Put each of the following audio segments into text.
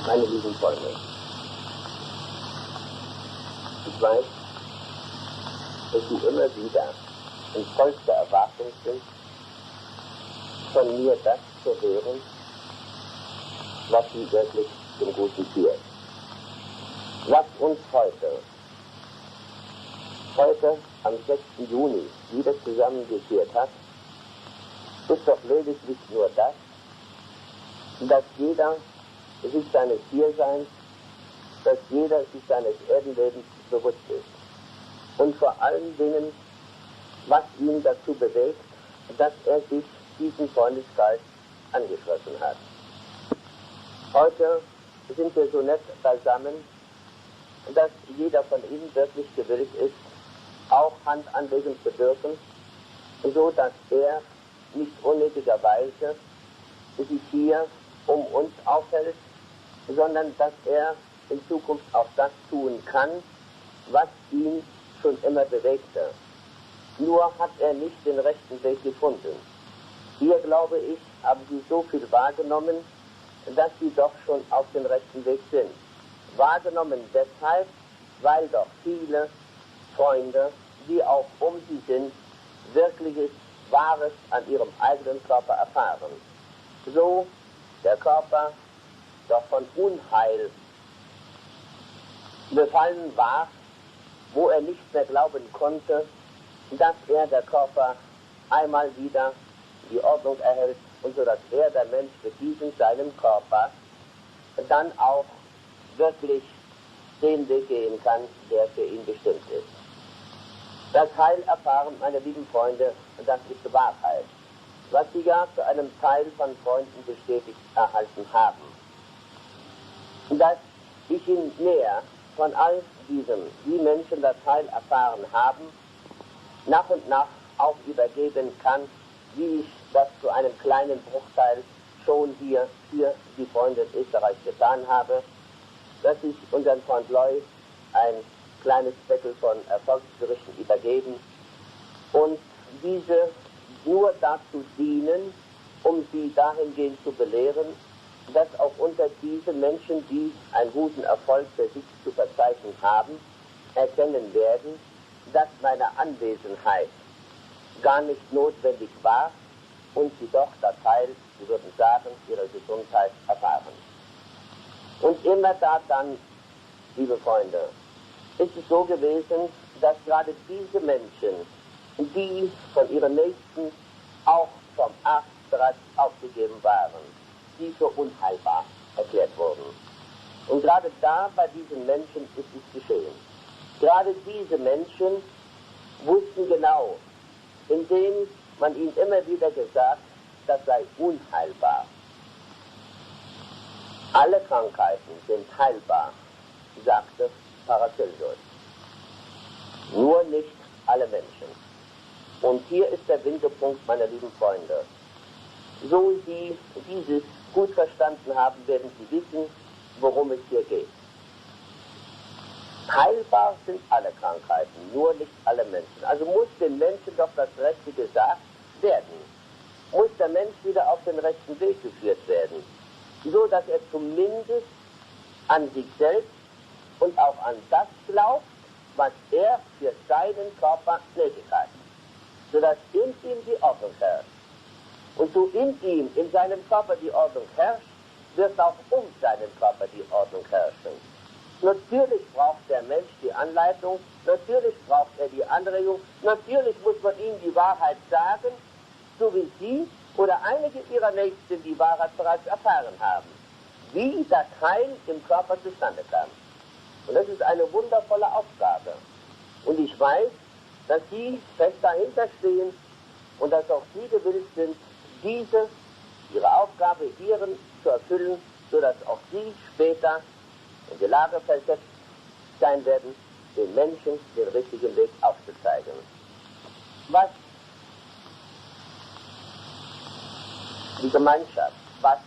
Meine lieben Freunde, ich weiß, dass Sie immer wieder in vollster Erwartung sind, von mir das zu hören, was Sie wirklich zum Guten führt. Was uns heute am 6. Juni wieder zusammengeführt hat, ist doch lediglich nur das, dass jeder sich seines Hierseins, dass jeder sich seines Erdenlebens bewusst ist. Und vor allen Dingen, was ihn dazu bewegt, dass er sich diesem Freundeskreis angeschlossen hat. Heute sind wir so nett beisammen, dass jeder von Ihnen wirklich gewillt ist, auch Hand anlegen zu dürfen, so dass er nicht unnötigerweise sich hier um uns aufhält, sondern dass er in Zukunft auch das tun kann, was ihn schon immer bewegte. Nur hat er nicht den rechten Weg gefunden. Hier, glaube ich, haben Sie so viel wahrgenommen, dass Sie doch schon auf den rechten Weg sind. Wahrgenommen deshalb, weil doch viele Freunde, die auch um Sie sind, wirkliches, Wahres an ihrem eigenen Körper erfahren. So der Körper doch von Unheil befallen war, wo er nicht mehr glauben konnte, dass der Körper einmal wieder die Ordnung erhält und so dass der Mensch mit diesem seinem Körper dann auch wirklich den Weg gehen kann, der für ihn bestimmt ist. Das Heil erfahren, meine lieben Freunde, das ist Wahrheit, was Sie ja zu einem Teil von Freunden bestätigt erhalten haben. Dass ich Ihnen mehr von all diesem, die Menschen das Heil erfahren haben, nach und nach auch übergeben kann, wie ich das zu einem kleinen Bruchteil schon hier für die Freunde in Österreich getan habe, dass ich unseren Freund Loy ein kleines Zettel von Erfolgsberichten übergeben und diese nur dazu dienen, um sie dahingehend zu belehren, dass auch unter diesen Menschen, die einen guten Erfolg für sich zu verzeichnen haben, erkennen werden, dass meine Anwesenheit gar nicht notwendig war und sie doch das Heil, sie würden sagen, ihre Gesundheit erfahren. Und immer da dann, liebe Freunde, ist es so gewesen, dass gerade diese Menschen, die von ihren Nächsten auch vom Arzt bereits aufgegeben waren, die für unheilbar erklärt wurden. Und gerade da bei diesen Menschen ist es geschehen. Gerade diese Menschen wussten genau, indem man ihnen immer wieder gesagt, das sei unheilbar. Alle Krankheiten sind heilbar, sagte Paracelsus. Nur nicht alle Menschen. Und hier ist der Winkelpunkt, meine lieben Freunde. So Sie dieses gut verstanden haben, werden Sie wissen, worum es hier geht. Heilbar sind alle Krankheiten, nur nicht alle Menschen. Also muss den Menschen doch das Rechte gesagt werden. Muss der Mensch wieder auf den rechten Weg geführt werden, so dass er zumindest an sich selbst und auch an das glaubt, was er für seinen Körper nötig hat, sodass in ihm die Ordnung herrscht. Und so in ihm, in seinem Körper die Ordnung herrscht, wird auch um seinen Körper die Ordnung herrschen. Natürlich braucht der Mensch die Anleitung, natürlich braucht er die Anregung, natürlich muss man ihm die Wahrheit sagen, so wie Sie oder einige Ihrer Nächsten die Wahrheit bereits erfahren haben, wie das Heil im Körper zustande kam. Und das ist eine wundervolle Aufgabe. Und ich weiß, dass Sie fest dahinter stehen und dass auch Sie gewillt sind, ihre Aufgabe hierin zu erfüllen, sodass auch Sie später in die Lage versetzt sein werden, den Menschen den richtigen Weg aufzuzeigen. Was die Gemeinschaft, was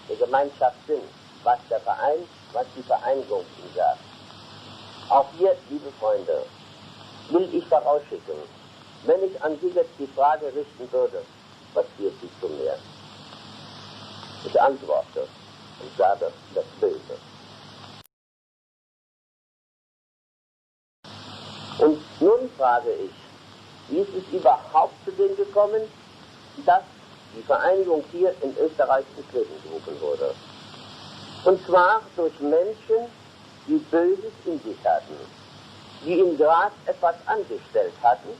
die Gemeinschaft sind, was der Verein, was die Vereinigung ihm sagt. Auch hier, liebe Freunde, will ich vorausschicken, wenn ich an Sie jetzt die Frage richten würde, was führt Sie zu mir? Ich antworte, und sage das Böse. Und nun frage ich, wie ist es überhaupt zu dem gekommen, dass die Vereinigung hier in Österreich ins Leben gerufen wurde? Und zwar durch Menschen, die Böses in sich hatten, die in Graz etwas angestellt hatten,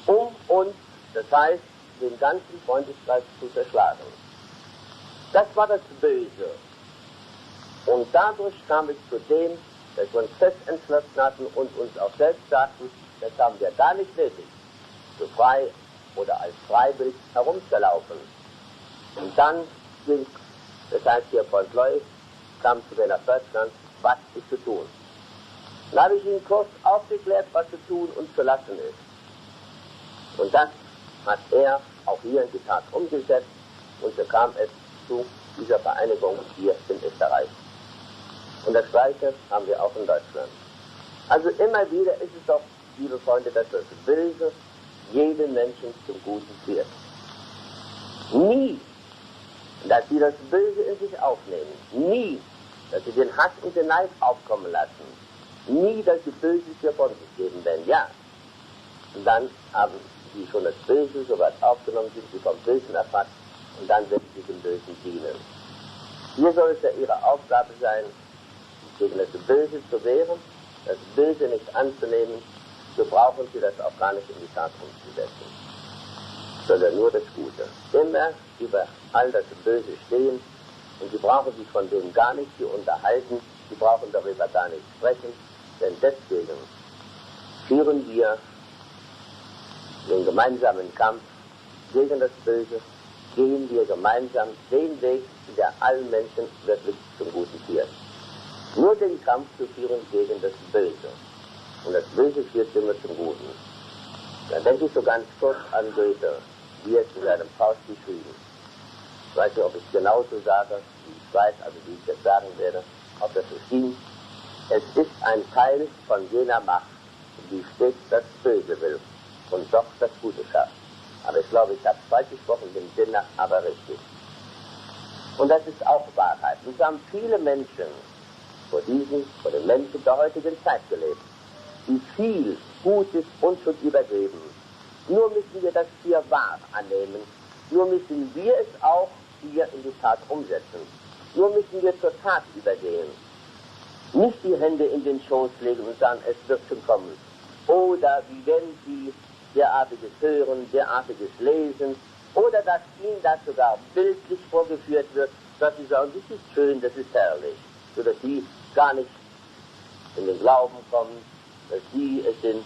um uns, das heißt, den ganzen Freundeskreis zu zerschlagen. Das war das Böse. Und dadurch kam es zu dem, dass wir uns fest entschlossen hatten und uns auch selbst sagten, das haben wir gar nicht nötig, so frei oder als freiwillig herumzulaufen. Und dann ging, das heißt hier von Leu, kam zu mir nach Deutschland, was ist zu tun. Dann habe ich ihm kurz aufgeklärt, was zu tun und zu lassen ist. Und das hat er auch hier in die Tat umgesetzt und so kam es zu dieser Vereinigung hier in Österreich. Und das Gleiche haben wir auch in Deutschland. Also immer wieder ist es doch, liebe Freunde, dass das Böse jeden Menschen zum Guten führt. Nie, dass sie das Böse in sich aufnehmen. Nie, dass sie den Hass und den Neid aufkommen lassen. Nie, dass sie Böses hier von sich geben, denn ja, und dann haben sie schon das Böse so weit aufgenommen, sind sie vom Bösen erfasst und dann werden sie dem Bösen dienen. Hier soll es ja ihre Aufgabe sein, gegen das Böse zu wehren, das Böse nicht anzunehmen, so brauchen sie das auch gar nicht in die Tat umzusetzen, sondern nur das Gute. Immer über all das Böse stehen und sie brauchen sich von dem gar nicht zu unterhalten, sie brauchen darüber gar nicht sprechen, denn deswegen führen wir den gemeinsamen Kampf gegen das Böse, gehen wir gemeinsam den Weg, der allen Menschen wirklich zum Guten führt. Nur den Kampf zu führen gegen das Böse. Und das Böse führt immer zum Guten. Da denke ich so ganz kurz an Goethe, wie er zu seinem Faust geschrieben. Ich weiß nicht, ob ich genauso sage, wie ich weiß, also wie ich das sagen werde, ob das so stimmt. Es ist ein Teil von jener Macht, die stets das Böse will und doch das Gute schafft. Aber ich glaube, ich habe es falsch gesprochen, den Sinne, aber richtig. Und das ist auch Wahrheit. Und so haben viele Menschen vor den Menschen der heutigen Zeit gelebt, die viel Gutes uns schon übergeben. Nur müssen wir das für wahr annehmen. Nur müssen wir es auch hier in die Tat umsetzen. Nur müssen wir zur Tat übergehen. Nicht die Hände in den Schoß legen und sagen, es wird schon kommen. Oder wie wenn Sie derartiges hören, derartiges lesen, oder dass Ihnen das sogar bildlich vorgeführt wird, dass Sie sagen, das ist schön, das ist herrlich, sodass Sie gar nicht in den Glauben kommen, dass Sie es sind,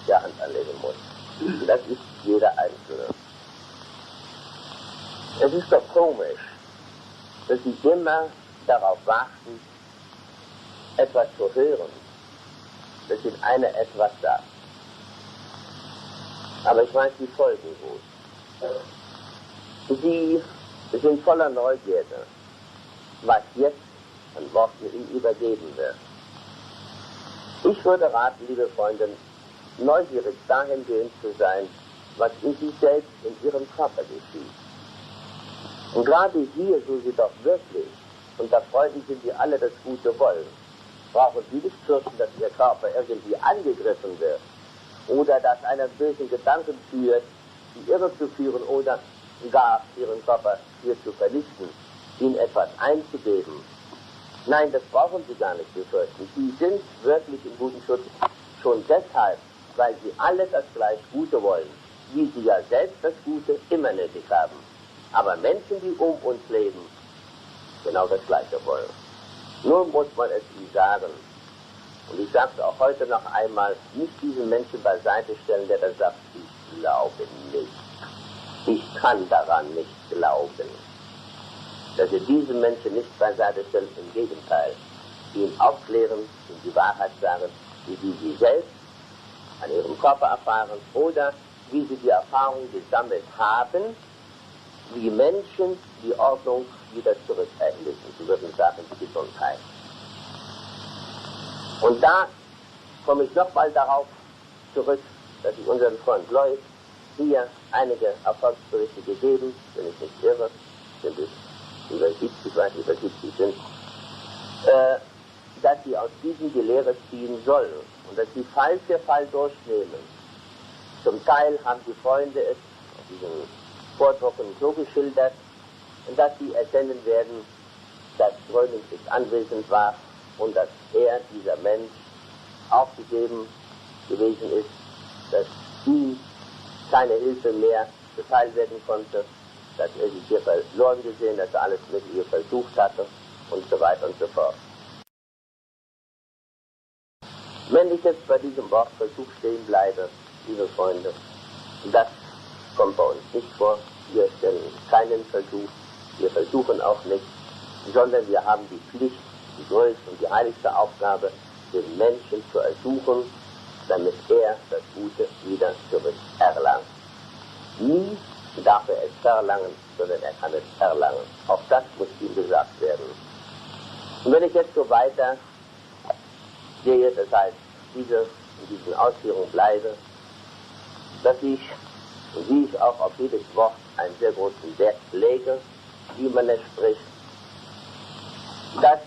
der Hand anlegen muss. Das ist jeder Einzelne. Es ist doch komisch, dass Sie immer darauf warten, etwas zu hören, dass Ihnen einer etwas sagt. Aber ich weiß die Folgen gut. Sie sind voller Neugierde, was jetzt an Worten Ihnen übergeben wird. Ich würde raten, liebe Freunde, neugierig dahingehend zu sein, was in sich selbst, in Ihrem Körper geschieht. Und gerade hier, so Sie doch wirklich unter Freunden sind, die alle das Gute wollen, brauchen Sie nicht fürchten, dass Ihr Körper irgendwie angegriffen wird oder dass einer bösen Gedanken führt, Sie irre zu führen oder gar Ihren Körper hier zu vernichten, Ihnen etwas einzugeben. Nein, das brauchen Sie gar nicht befürchten. Sie sind wirklich im guten Schutz, schon deshalb, weil Sie alle das gleich Gute wollen, wie Sie ja selbst das Gute immer nötig haben. Aber Menschen, die um uns leben, genau das Gleiche wollen. Nur muss man es ihnen sagen. Und ich sage es auch heute noch einmal, nicht diesen Menschen beiseite stellen, der da sagt, ich glaube nicht. Ich kann daran nicht glauben. Dass ihr diesen Menschen nicht beiseite stellt, im Gegenteil. Ihn aufklären und die Wahrheit sagen, wie sie selbst an ihrem Körper erfahren oder wie sie die Erfahrung gesammelt haben, wie Menschen die Ordnung wieder zurückerlegen. Sie würden sagen, die Gesundheit. Und da komme ich nochmal darauf zurück, dass ich unseren Freund Lois hier einige Erfolgsberichte gegeben, wenn ich nicht irre, sind es über 70, weit über 70 sind, dass sie aus diesem die Lehre ziehen sollen und dass sie Fall für Fall durchnehmen. Zum Teil haben die Freunde es auf diesem Vortrag so geschildert, dass sie erkennen werden, dass Gröning nicht anwesend war und dass er, dieser Mensch, aufgegeben gewesen ist, dass ihm keine Hilfe mehr zuteil werden konnte, dass er sich hier verloren gesehen, dass er alles Mögliche versucht hatte und so weiter und so fort. Wenn ich jetzt bei diesem Wortversuch stehen bleibe, liebe Freunde, das kommt bei uns nicht vor. Wir stellen keinen Versuch, wir versuchen auch nicht, sondern wir haben die Pflicht, die größte und die heiligste Aufgabe, den Menschen zu ersuchen, damit er das Gute wieder zurück erlangt. Nie darf er es verlangen, sondern er kann es erlangen. Auch das muss ihm gesagt werden. Und wenn ich jetzt so weiter sehe, das heißt, in diesen Ausführungen bleibe, dass ich, und wie ich auch auf jedes Wort einen sehr großen Wert lege, wie man es spricht, dass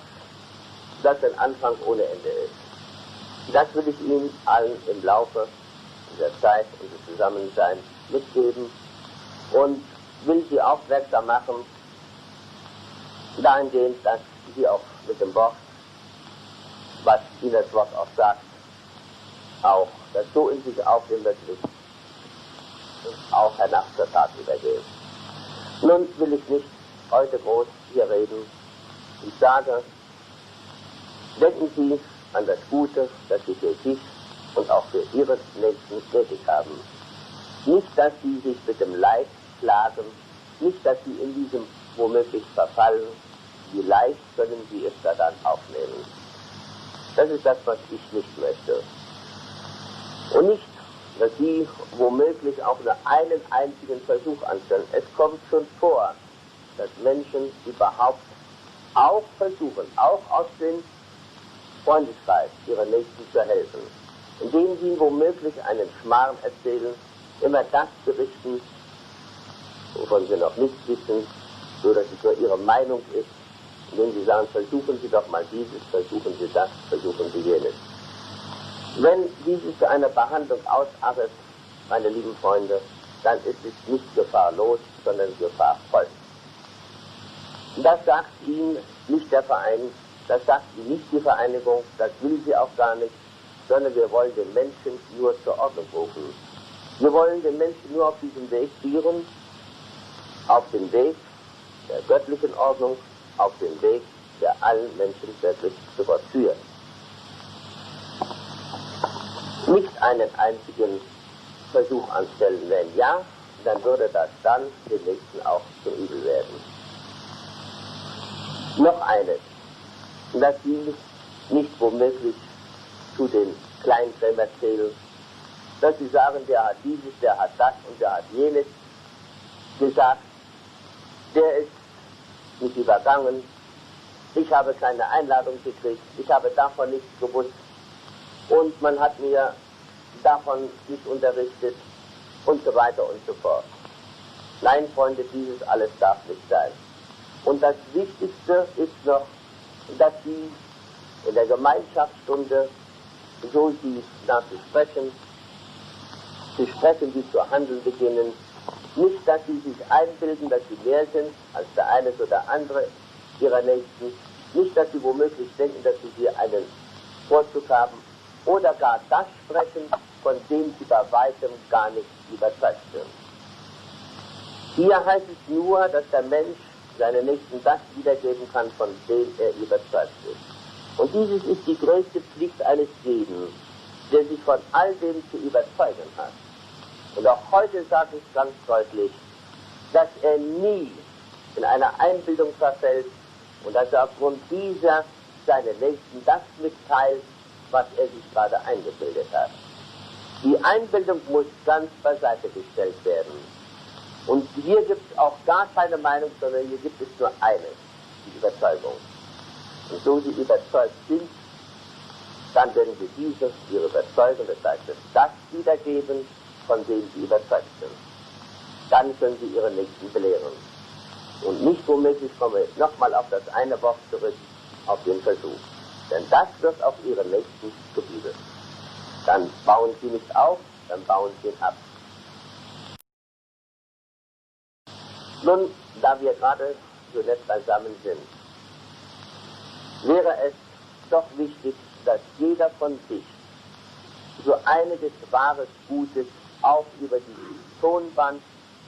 das ein Anfang ohne Ende ist. Das will ich Ihnen allen im Laufe dieser Zeit und des Zusammenseins mitgeben und will Sie aufmerksam machen, dahingehend, dass Sie auch mit dem Wort, was Ihnen das Wort auch sagt, auch das so in sich aufnehmen, dass Sie auch hernach zur Tat übergehen. Nun will ich nicht heute groß hier reden. Ich sage, denken Sie an das Gute, das Sie für sich und auch für Ihre Nächsten tätig haben. Nicht, dass Sie sich mit dem Leid plagen, nicht, dass Sie in diesem womöglich verfallen, wie leicht können Sie es da dann aufnehmen. Das ist das, was ich nicht möchte. Und nicht, dass Sie womöglich auch nur einen einzigen Versuch anstellen. Es kommt schon vor, dass Menschen überhaupt auch versuchen, auch aus dem Freundeskreis ihrer Nächsten zu helfen, indem sie womöglich einen Schmarrn erzählen, immer das berichten, wovon sie noch nichts wissen, so dass es nur ihre Meinung ist, indem sie sagen, versuchen Sie doch mal dieses, versuchen Sie das, versuchen Sie jenes. Wenn dieses zu einer Behandlung ausartet, meine lieben Freunde, dann ist es nicht gefahrlos, sondern gefahrvoll. Das sagt Ihnen nicht der Verein, das sagt Ihnen nicht die Vereinigung, das will sie auch gar nicht, sondern wir wollen den Menschen nur zur Ordnung rufen. Wir wollen den Menschen nur auf diesem Weg führen, auf den Weg der göttlichen Ordnung, auf den Weg, der allen Menschen wirklich zu Gott führt. Nicht einen einzigen Versuch anstellen, wenn ja, dann würde das dann den Nächsten auch zum Übel werden. Noch eines, dass Sie nicht womöglich zu den Kleinkrämern zählen, dass Sie sagen, der hat dieses, der hat das und der hat jenes gesagt, der ist nicht übergangen, ich habe keine Einladung gekriegt, ich habe davon nichts gewusst und man hat mir davon nicht unterrichtet und so weiter und so fort. Nein, Freunde, dieses alles darf nicht sein. Und das Wichtigste ist noch, dass Sie in der Gemeinschaftsstunde, so Sie nach zu sprechen, die zu handeln beginnen, nicht, dass Sie sich einbilden, dass Sie mehr sind als der eine oder andere Ihrer Nächsten, nicht, dass Sie womöglich denken, dass Sie hier einen Vorzug haben, oder gar das sprechen, von dem Sie bei weitem gar nicht überzeugt sind. Hier heißt es nur, dass der Mensch seinen Nächsten das wiedergeben kann, von dem er überzeugt ist. Und dieses ist die größte Pflicht eines jeden, der sich von all dem zu überzeugen hat. Und auch heute sage ich ganz deutlich, dass er nie in eine Einbildung verfällt und dass er aufgrund dieser seinen Nächsten das mitteilt, was er sich gerade eingebildet hat. Die Einbildung muss ganz beiseite gestellt werden. Und hier gibt es auch gar keine Meinung, sondern hier gibt es nur eine, die Überzeugung. Und so sie überzeugt sind, dann werden sie diese, ihre Überzeugung, das heißt das wiedergeben, von dem sie überzeugt sind. Dann können sie ihre Nächsten belehren. Und nicht womöglich komme ich nochmal auf das eine Wort zurück, auf den Versuch. Denn das wird auf ihre Nächsten zuliebe. Dann bauen sie nicht auf, dann bauen sie ihn ab. Nun, da wir gerade so nett beisammen sind, wäre es doch wichtig, dass jeder von sich so einiges wahres Gutes auch über die Tonband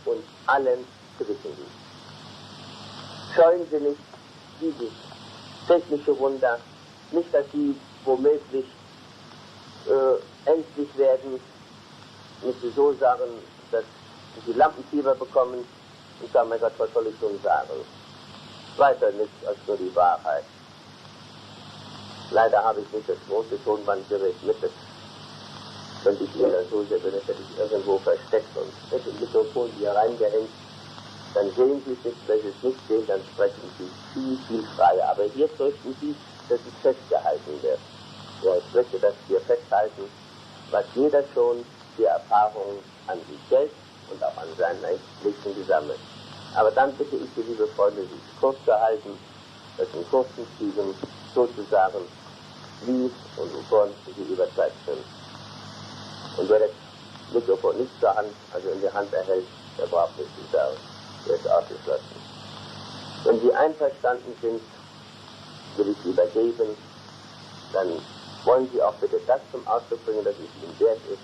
und allen gewissen gibt. Scheuen Sie nicht dieses technische Wunder, nicht, dass Sie womöglich ängstlich werden, nicht Sie so sagen, dass Sie Lampenfieber bekommen und sagen, mein Gott, was soll ich schon sagen? Weiter nichts als nur die Wahrheit. Leider habe ich nicht das große Tonbandgerät mit. Das könnte ich mir so sehr, das hätte ich irgendwo versteckt und hätte das Mikrofon hier reingehängt. Dann sehen Sie es nicht, wenn Sie es nicht sehen, dann sprechen Sie viel, viel freier. Aber hier fürchten Sie, dass es festgehalten wird. Ja, ich möchte das hier festhalten, was jeder schon für Erfahrungen an sich selbst und auch an seinen Nächsten gesammelt. Aber dann bitte ich Sie, liebe Freunde, sich kurz zu halten, das in kurzen Zügen sozusagen, wie und wovon Sie überzeugt sind. Und wer das Mikrofon nicht zur Hand, also in der Hand erhält, der braucht nicht zu sagen. Der ist ausgeschlossen. Wenn Sie einverstanden sind, will ich Sie übergeben, dann wollen Sie auch bitte das zum Ausdruck bringen, dass es Ihnen wert ist,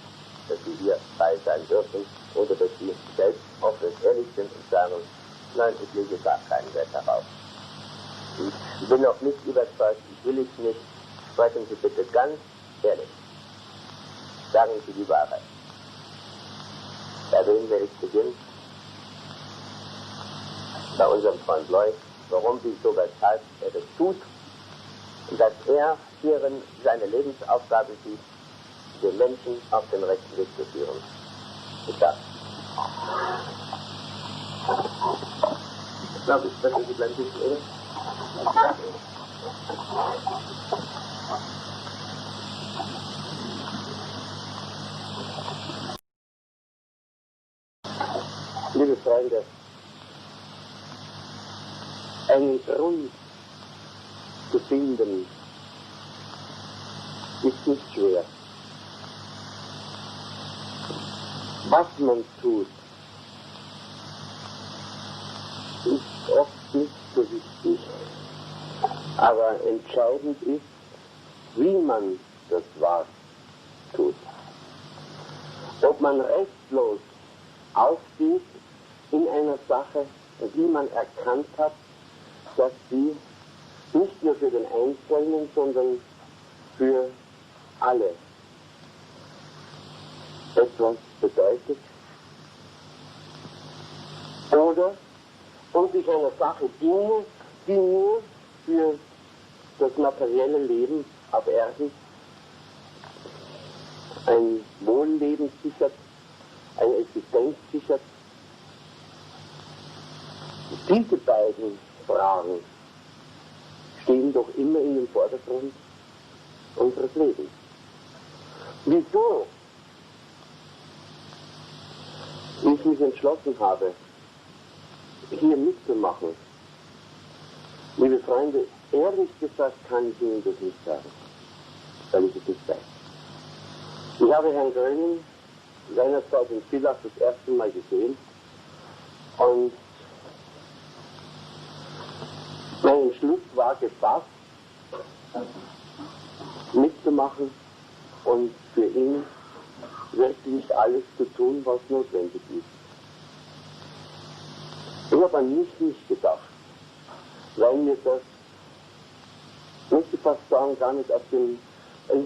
dass Sie hier bei sein dürfen, oder dass Sie selbst offen und ehrlich sind und sagen, nein, ich lege gar keinen Wert darauf. Ich bin noch nicht überzeugt, ich will es nicht. Sprechen Sie bitte ganz ehrlich. Sagen Sie die Wahrheit. Bei wem werde ich beginnen? Bei unserem Freund Leut, warum, wieso, weshalb er das tut und dass er hierin seine Lebensaufgabe sieht, den Menschen auf den rechten Weg zu führen. Ich sage. Ich glaube, ich spreche Sie gleich nicht, oder? Liebe Freunde, einen Grund zu finden ist nicht schwer. Was man tut, ist oft nicht so wichtig. Aber entscheidend ist, wie man das was tut. Ob man restlos aufsteht in einer Sache, die man erkannt hat, dass sie nicht nur für den Einzelnen, sondern für alle etwas bedeutet. Oder ob ich einer Sache diene, die nur für das materielle Leben auf Erden ein Wohlleben sichert, eine Existenz sichert. Diese beiden Fragen stehen doch immer in den Vordergrund unseres Lebens. Wieso ich mich entschlossen habe, hier mitzumachen, liebe Freunde, ehrlich gesagt kann ich Ihnen das nicht sagen, weil ich es nicht weiß. Ich habe Herrn Gröning seinerzeit in Villach das erste Mal gesehen und mein Entschluss war gefasst, mitzumachen und für ihn wirklich alles zu tun, was notwendig ist. Ich habe an mich nicht gedacht, weil mir das, möchte ich fast sagen, gar nicht in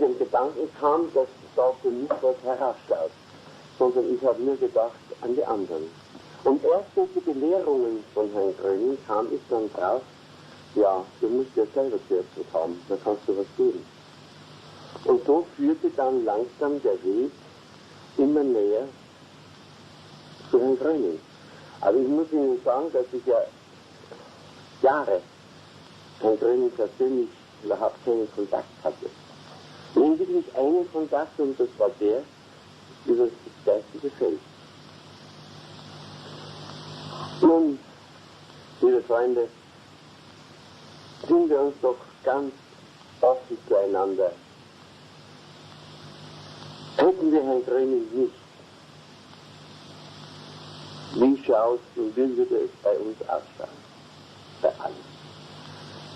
den Gedanken kam, dass da für mich was herausschaut, sondern ich habe nur gedacht an die anderen. Und erst durch die Belehrungen von Herrn Gröning kam ich dann drauf, ja, du musst ja selber zuerst was haben, dann kannst du was tun. Und so führte dann langsam der Weg immer näher zu Herrn Gröning. Aber ich muss Ihnen sagen, dass ich ja Jahre Herrn Gröning persönlich überhaupt keinen Kontakt hatte. Lediglich einen Kontakt, und das war der über das geistige Feld. Nun, Liebe Freunde, sind wir uns doch ganz offen zueinander. Hätten wir Herrn Gröning nicht, wie schaut und wie würde es bei uns ausschauen? Bei allen.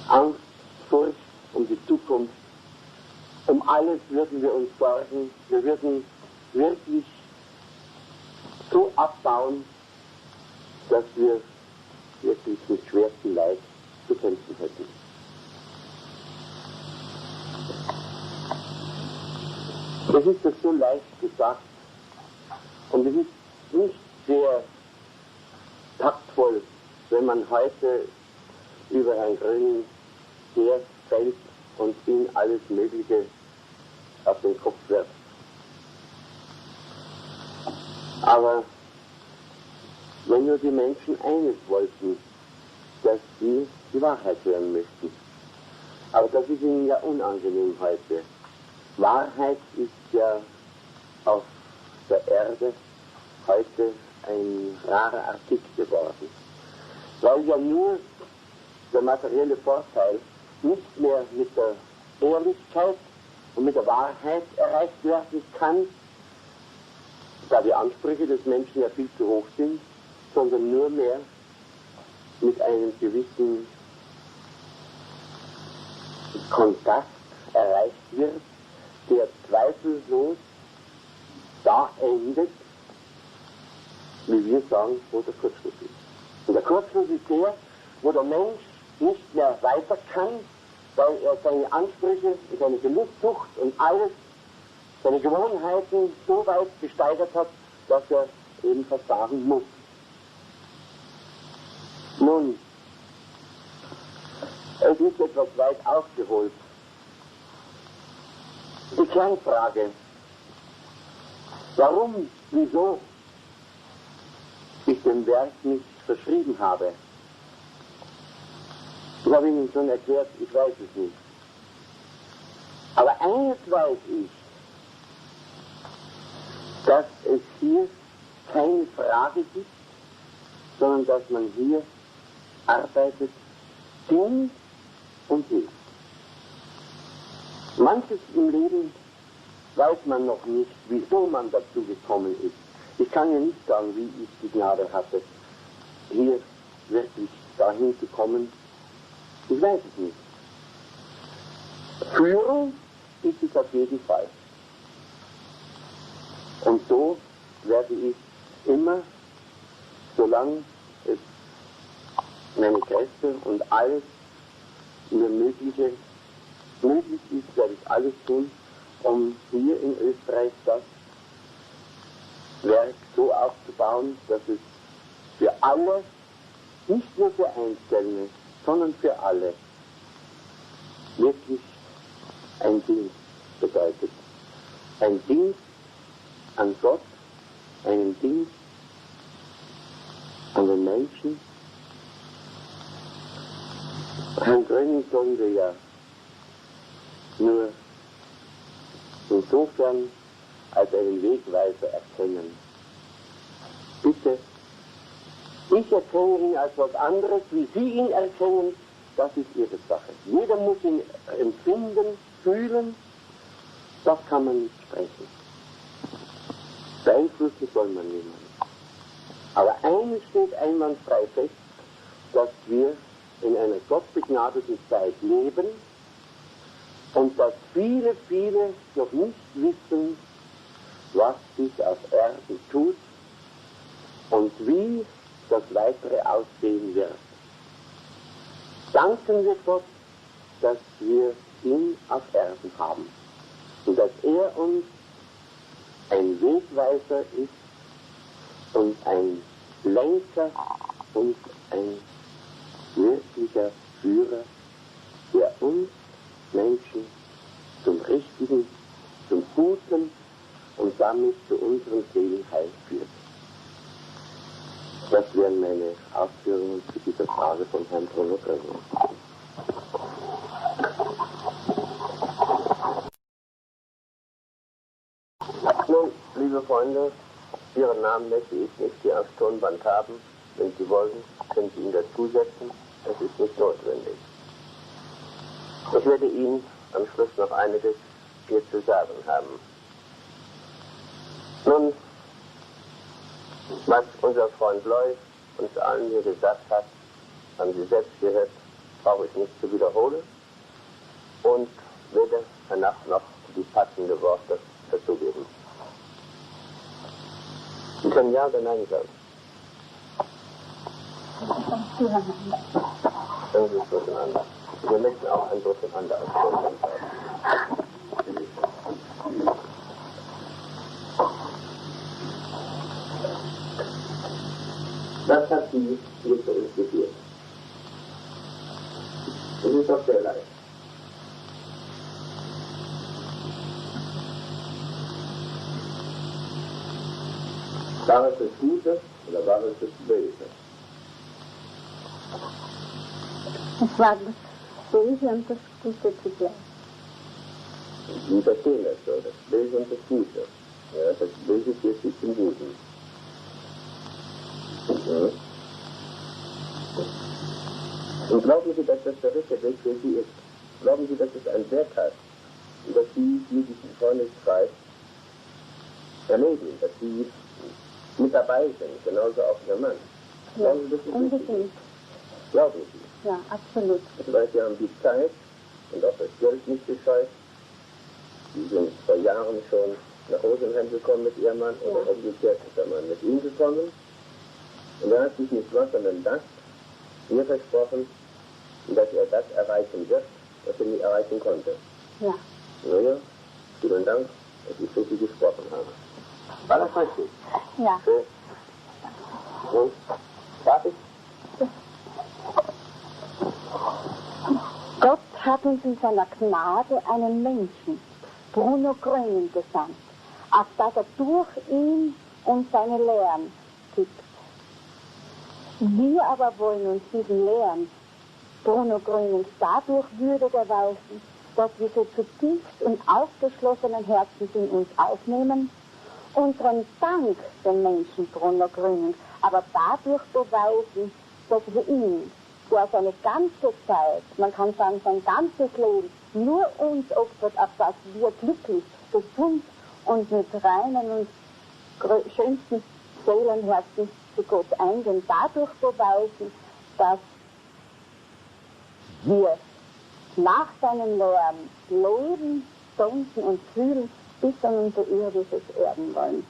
Angst, Furcht um die Zukunft, um alles würden wir uns sorgen, wir würden wirklich so abbauen, dass wir wirklich mit schwerstem Leid zu kämpfen hätten. Es ist das so leicht gesagt und es ist nicht sehr taktvoll, wenn man heute über Herrn Gröning herfällt und ihm alles Mögliche auf den Kopf wirft. Aber wenn nur die Menschen eines wollten, dass sie die Wahrheit hören möchten. Aber das ist ihnen ja unangenehm heute. Wahrheit ist ja auf der Erde heute ein rarer Artikel geworden, weil ja nur der materielle Vorteil nicht mehr mit der Ehrlichkeit und mit der Wahrheit erreicht werden kann, da die Ansprüche des Menschen ja viel zu hoch sind, sondern nur mehr mit einem gewissen Kontakt erreicht wird, der zweifellos da endet, wie wir sagen, wo der Kurzschluss ist. Und der Kurzschluss ist der, wo der Mensch nicht mehr weiter kann, weil er seine Ansprüche, seine Gelustsucht und alles, seine Gewohnheiten so weit gesteigert hat, dass er eben versagen muss. Nun, es ist etwas weit aufgeholt. Die Kernfrage, warum, wieso ich dem Werk nicht verschrieben habe, ich habe Ihnen schon erklärt, ich weiß es nicht. Aber eines weiß ich, dass es hier keine Frage gibt, sondern dass man hier arbeitet, dient und hilft. Manches im Leben weiß man noch nicht, wieso man dazu gekommen ist. Ich kann ja nicht sagen, wie ich die Gnade hatte, hier wirklich dahin zu kommen. Ich weiß es nicht. Führung ist es auf jeden Fall. Und so werde ich immer, solange es meine Kräfte und alles mir möglich ist, werde ich alles tun, um hier in Österreich das Werk so aufzubauen, dass es für alle, nicht nur für Einzelne, sondern für alle, wirklich ein Dienst bedeutet. Ein Dienst an Gott, einen Dienst an den Menschen. Herrn Gröning sollen wir ja nur insofern als einen Wegweiser erkennen. Bitte, ich erkenne ihn als was anderes, wie Sie ihn erkennen, das ist Ihre Sache. Jeder muss ihn empfinden, fühlen, das kann man nicht sprechen. Beeinflussen soll man niemanden. Aber eines steht einwandfrei fest, dass wir in einer gottbegnadeten Zeit leben und dass viele, viele noch nicht wissen, was sich auf Erden tut und wie das Weitere aussehen wird. Danken wir Gott, dass wir ihn auf Erden haben und dass er uns ein Wegweiser ist und ein Lenker und ein wirklicher Führer, der uns Menschen zum Richtigen, zum Guten und damit zu unserem Seelenheil führt. Das wären meine Ausführungen zu dieser Frage von Herrn Bruno. Nun, liebe Freunde, Ihren Namen möchte ich nicht hier aufs Tonband haben. Wenn Sie wollen, können Sie ihn dazusetzen. Das ist nicht notwendig. Ich werde Ihnen am Schluss noch einiges hier zu sagen haben. Nun, was unser Freund Loy uns allen hier gesagt hat, haben Sie selbst gehört, brauche ich nicht zu wiederholen und werde danach noch die passenden Worte dazugeben. Sie können Ja oder Nein sagen. Dann ist es durcheinander. Wir möchten auch ein Durcheinander als Vorstand haben. Das hat Sie hier zu uns geführt. Das ist doch sehr leicht. War es das Gute oder war es das Böse? Es war das Böse und das Gute zugleich. Sie verstehen das so, das Böse und das Gute. Ja, das Böse führt sich zum Guten. Ja. Und glauben Sie, dass das der richtige Weg für Sie ist? Glauben Sie, dass es ein Wert hat, dass Sie hier diesen Freundeskreis erleben, dass Sie mit dabei sind, genauso auch Ihr Mann? Ja, Glauben Sie, das ist unbedingt. richtig? Glauben Sie? Ja, absolut. Ich weiß, Sie haben die Zeit und auch das Geld nicht gescheut. Sie sind vor Jahren schon nach Rosenheim gekommen mit Ihrem Mann oder umgekehrt ist der Mann mit ihm gekommen. Und er hat sich nicht was, sondern das mir versprochen, dass er das erreichen wird, was er nie erreichen konnte. Ja. Naja, vielen Dank, dass ich so viel gesprochen habe. War das richtig? Ja. Und? Darf ich? Gott hat uns in seiner Gnade einen Menschen, Bruno Gröning, gesandt, auf dass er durch ihn und seine Lehren gibt. Wir aber wollen uns diesen Lehren Bruno Grönings dadurch würdig erweisen, dass wir so zutiefst und aufgeschlossenen Herzens in uns aufnehmen, unseren Dank dem Menschen Bruno Gröning aber dadurch beweisen, dass wir ihn, der seine ganze Zeit, man kann sagen sein ganzes Leben, nur uns opfert, auf das wir glücklich, gesund und mit reinen und schönsten Seelenherzen zu Gott eingehen, dadurch beweisen, dass wir nach seinen Lehren leben, denken und fühlen, bis an unser irdisches Erden wollen.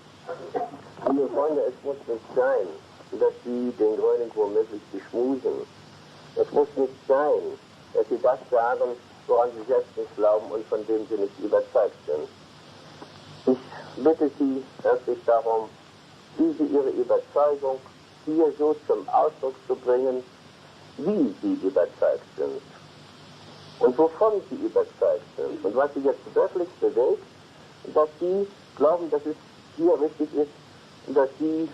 Liebe Freunde, es muss nicht sein, dass Sie den Gröning womöglich beschmusen. Es muss nicht sein, dass Sie das sagen, woran Sie selbst nicht glauben und von dem Sie nicht überzeugt sind. Ich bitte Sie herzlich darum, Ihre Überzeugung hier so zum Ausdruck zu bringen, wie Sie überzeugt sind und wovon Sie überzeugt sind und was Sie jetzt wirklich bewegt, dass Sie glauben, dass es hier richtig ist, dass Sie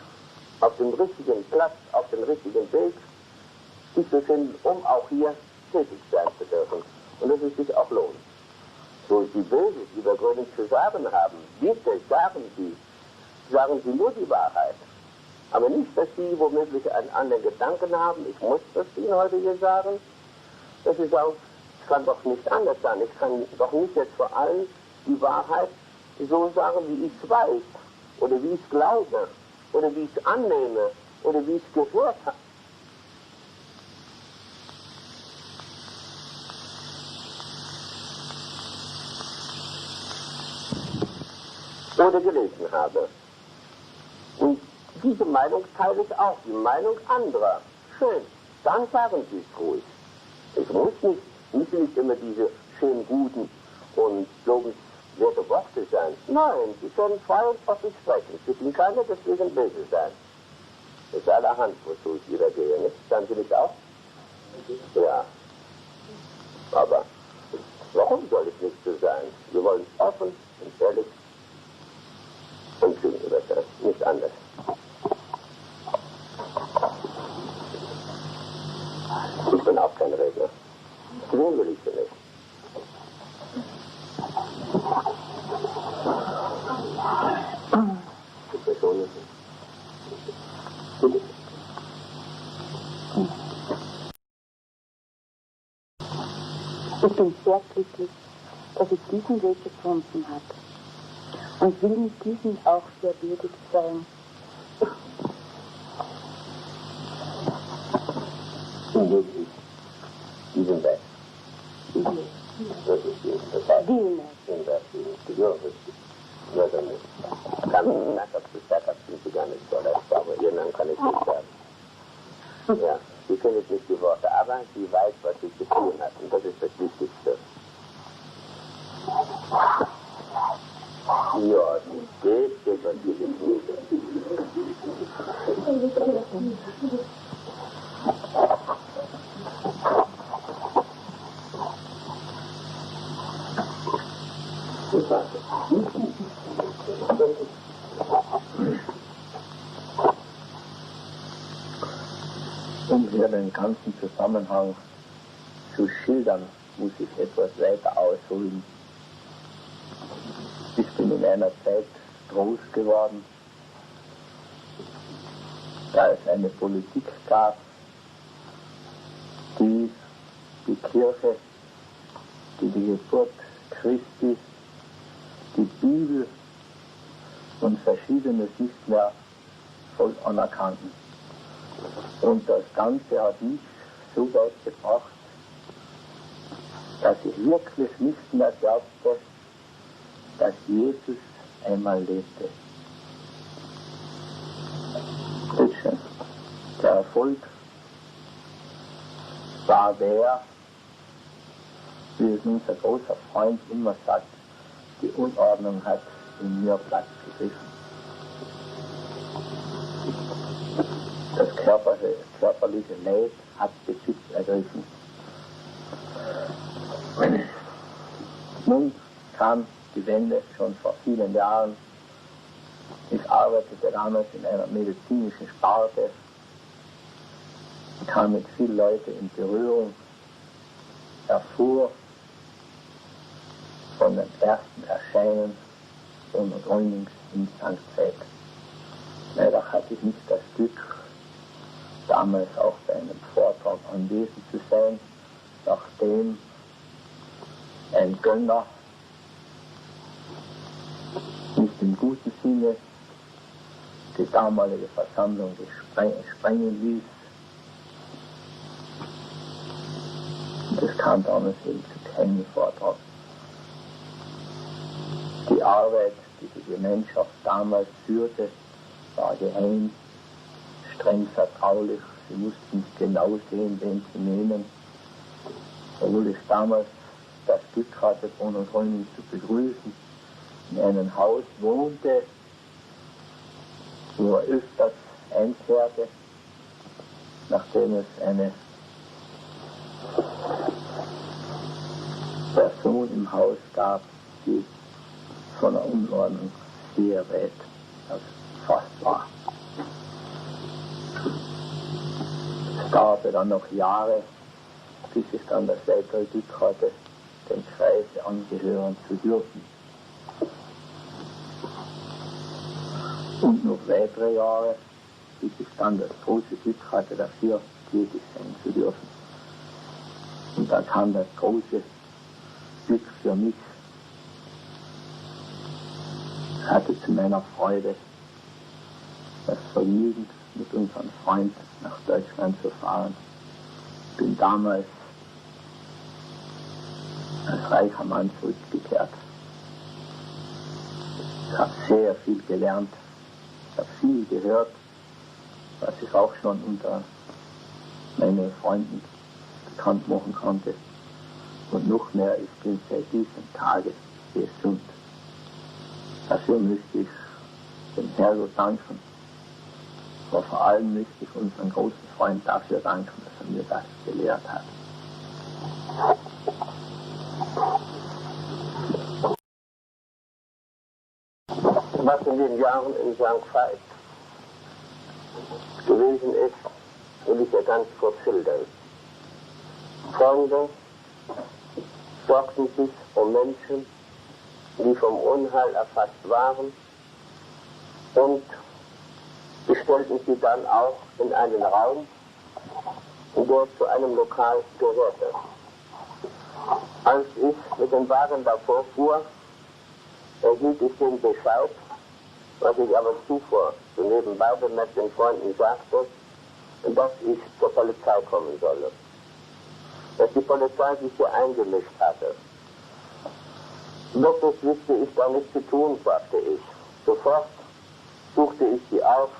auf dem richtigen Platz, auf dem richtigen Weg sich befinden, um auch hier tätig sein zu dürfen und dass es sich auch lohnt. So Sie Böses über Gröning zu sagen haben, bitte sagen Sie nur die Wahrheit. Aber nicht, dass Sie womöglich einen anderen Gedanken haben. Ich muss das Ihnen heute hier sagen. Dass Sie sagen, es kann doch nicht anders sein. Ich kann doch nicht jetzt vor allem die Wahrheit so sagen, wie ich es weiß. Oder wie ich es glaube. Oder wie ich es annehme. Oder wie ich es gehört habe. Oder gelesen habe. Und diese Meinung teile ich auch, die Meinung anderer. Schön, dann sagen Sie es ruhig. Es müssen nicht immer diese schön guten und lobenswerte Worte sein. Nein, Sie können frei und offen sprechen. Sie können keiner deswegen böse sein. Das ist allerhand, wozu ich wieder gehe, nicht? Sagen Sie nicht auch? Ja. Aber warum soll es nicht so sein? Wir wollen offen und ehrlich und gegenüber sein, nicht anders. Ich bin auch kein Redner. Den will ich sie nicht. Bitte schon. Bitte. Ich bin sehr glücklich, dass ich diesen Weg gefunden habe und will mit diesem auch sehr würdig sein. Unmöglich. Diesen Weg. Das ist die Unterscheidung. Ja, richtig. Ja, dann nicht. Kann ich nicht, ob das sagt, sind Sie gar nicht so leicht, aber Ihren kann ich nicht sagen. Ja, Sie kennen nicht die Worte, aber sie weiß, was sie zu tun hat, und das ist das Wichtigste. Ja, geht natürlich nicht. Um hier den ganzen Zusammenhang zu schildern, muss ich etwas weiter ausholen. Ich bin in einer Zeit groß geworden, da es eine Politik gab, die die Kirche, die Geburt Christi, die Bibel und Verschiedenes nicht mehr voll anerkannten. Und das Ganze hat mich so weit gebracht, dass ich wirklich nicht mehr glaubte, dass Jesus einmal lebte. Bitte. Der Erfolg war der, wie es unser großer Freund immer sagt, die Unordnung hat in mir Platz gegriffen. Das körperliche Leid hat Besitz ergriffen. Nun kam die Wende schon vor vielen Jahren. Ich arbeitete damals in einer medizinischen Sparte, kam mit vielen Leuten in Berührung, erfuhr von dem ersten Erscheinen von Grönings in St. Veit. Leider hatte ich nicht das Glück, damals auch bei einem Vortrag anwesend zu sein, nachdem ein Gönner nicht im guten Sinne die damalige Versammlung sprengen ließ. Und das kam damals eben zu keinem Vortrag. Die Arbeit, die die Gemeinschaft damals führte, war geheim, streng vertraulich. Sie mussten nicht genau sehen, wen sie nehmen. Obwohl ich damals das Glück hatte, Bruno Gröning zu begrüßen, in einem Haus wohnte, wo er öfters einkehrte, nachdem es eine Person im Haus gab, die von der Unordnung sehr weit erfasst war. Es dauerte dann noch Jahre, bis ich dann das weitere Glück hatte, den Kreis angehören zu dürfen. Und noch weitere Jahre, bis ich dann das große Glück hatte, dafür tätig sein zu dürfen. Und da kam das große Glück für mich. Ich hatte zu meiner Freude das Vergnügen, mit unserem Freund nach Deutschland zu fahren. Bin damals als reicher Mann zurückgekehrt. Ich habe sehr viel gelernt, ich habe viel gehört, was ich auch schon unter meinen Freunden bekannt machen konnte. Und noch mehr, ich bin seit diesem Tage gesund. Dafür möchte ich dem Herrgott danken. Aber vor allem möchte ich unseren großen Freund dafür danken, dass er mir das gelehrt hat. Was in den Jahren in St. Veit gewesen ist, will ich ja ganz kurz schildern. Freunde sorgten sich um Menschen, die vom Unheil erfasst waren, und bestellten sie dann auch in einen Raum, der zu einem Lokal gehörte. Als ich mit dem Wagen davor fuhr, erhielt ich den Bescheid, was ich aber zuvor so nebenbei bemerkt den Freunden sagte, dass ich zur Polizei kommen solle. Dass die Polizei sich hier eingemischt hatte. Doch das wusste ich da nicht zu tun, sagte ich. Sofort suchte ich sie auf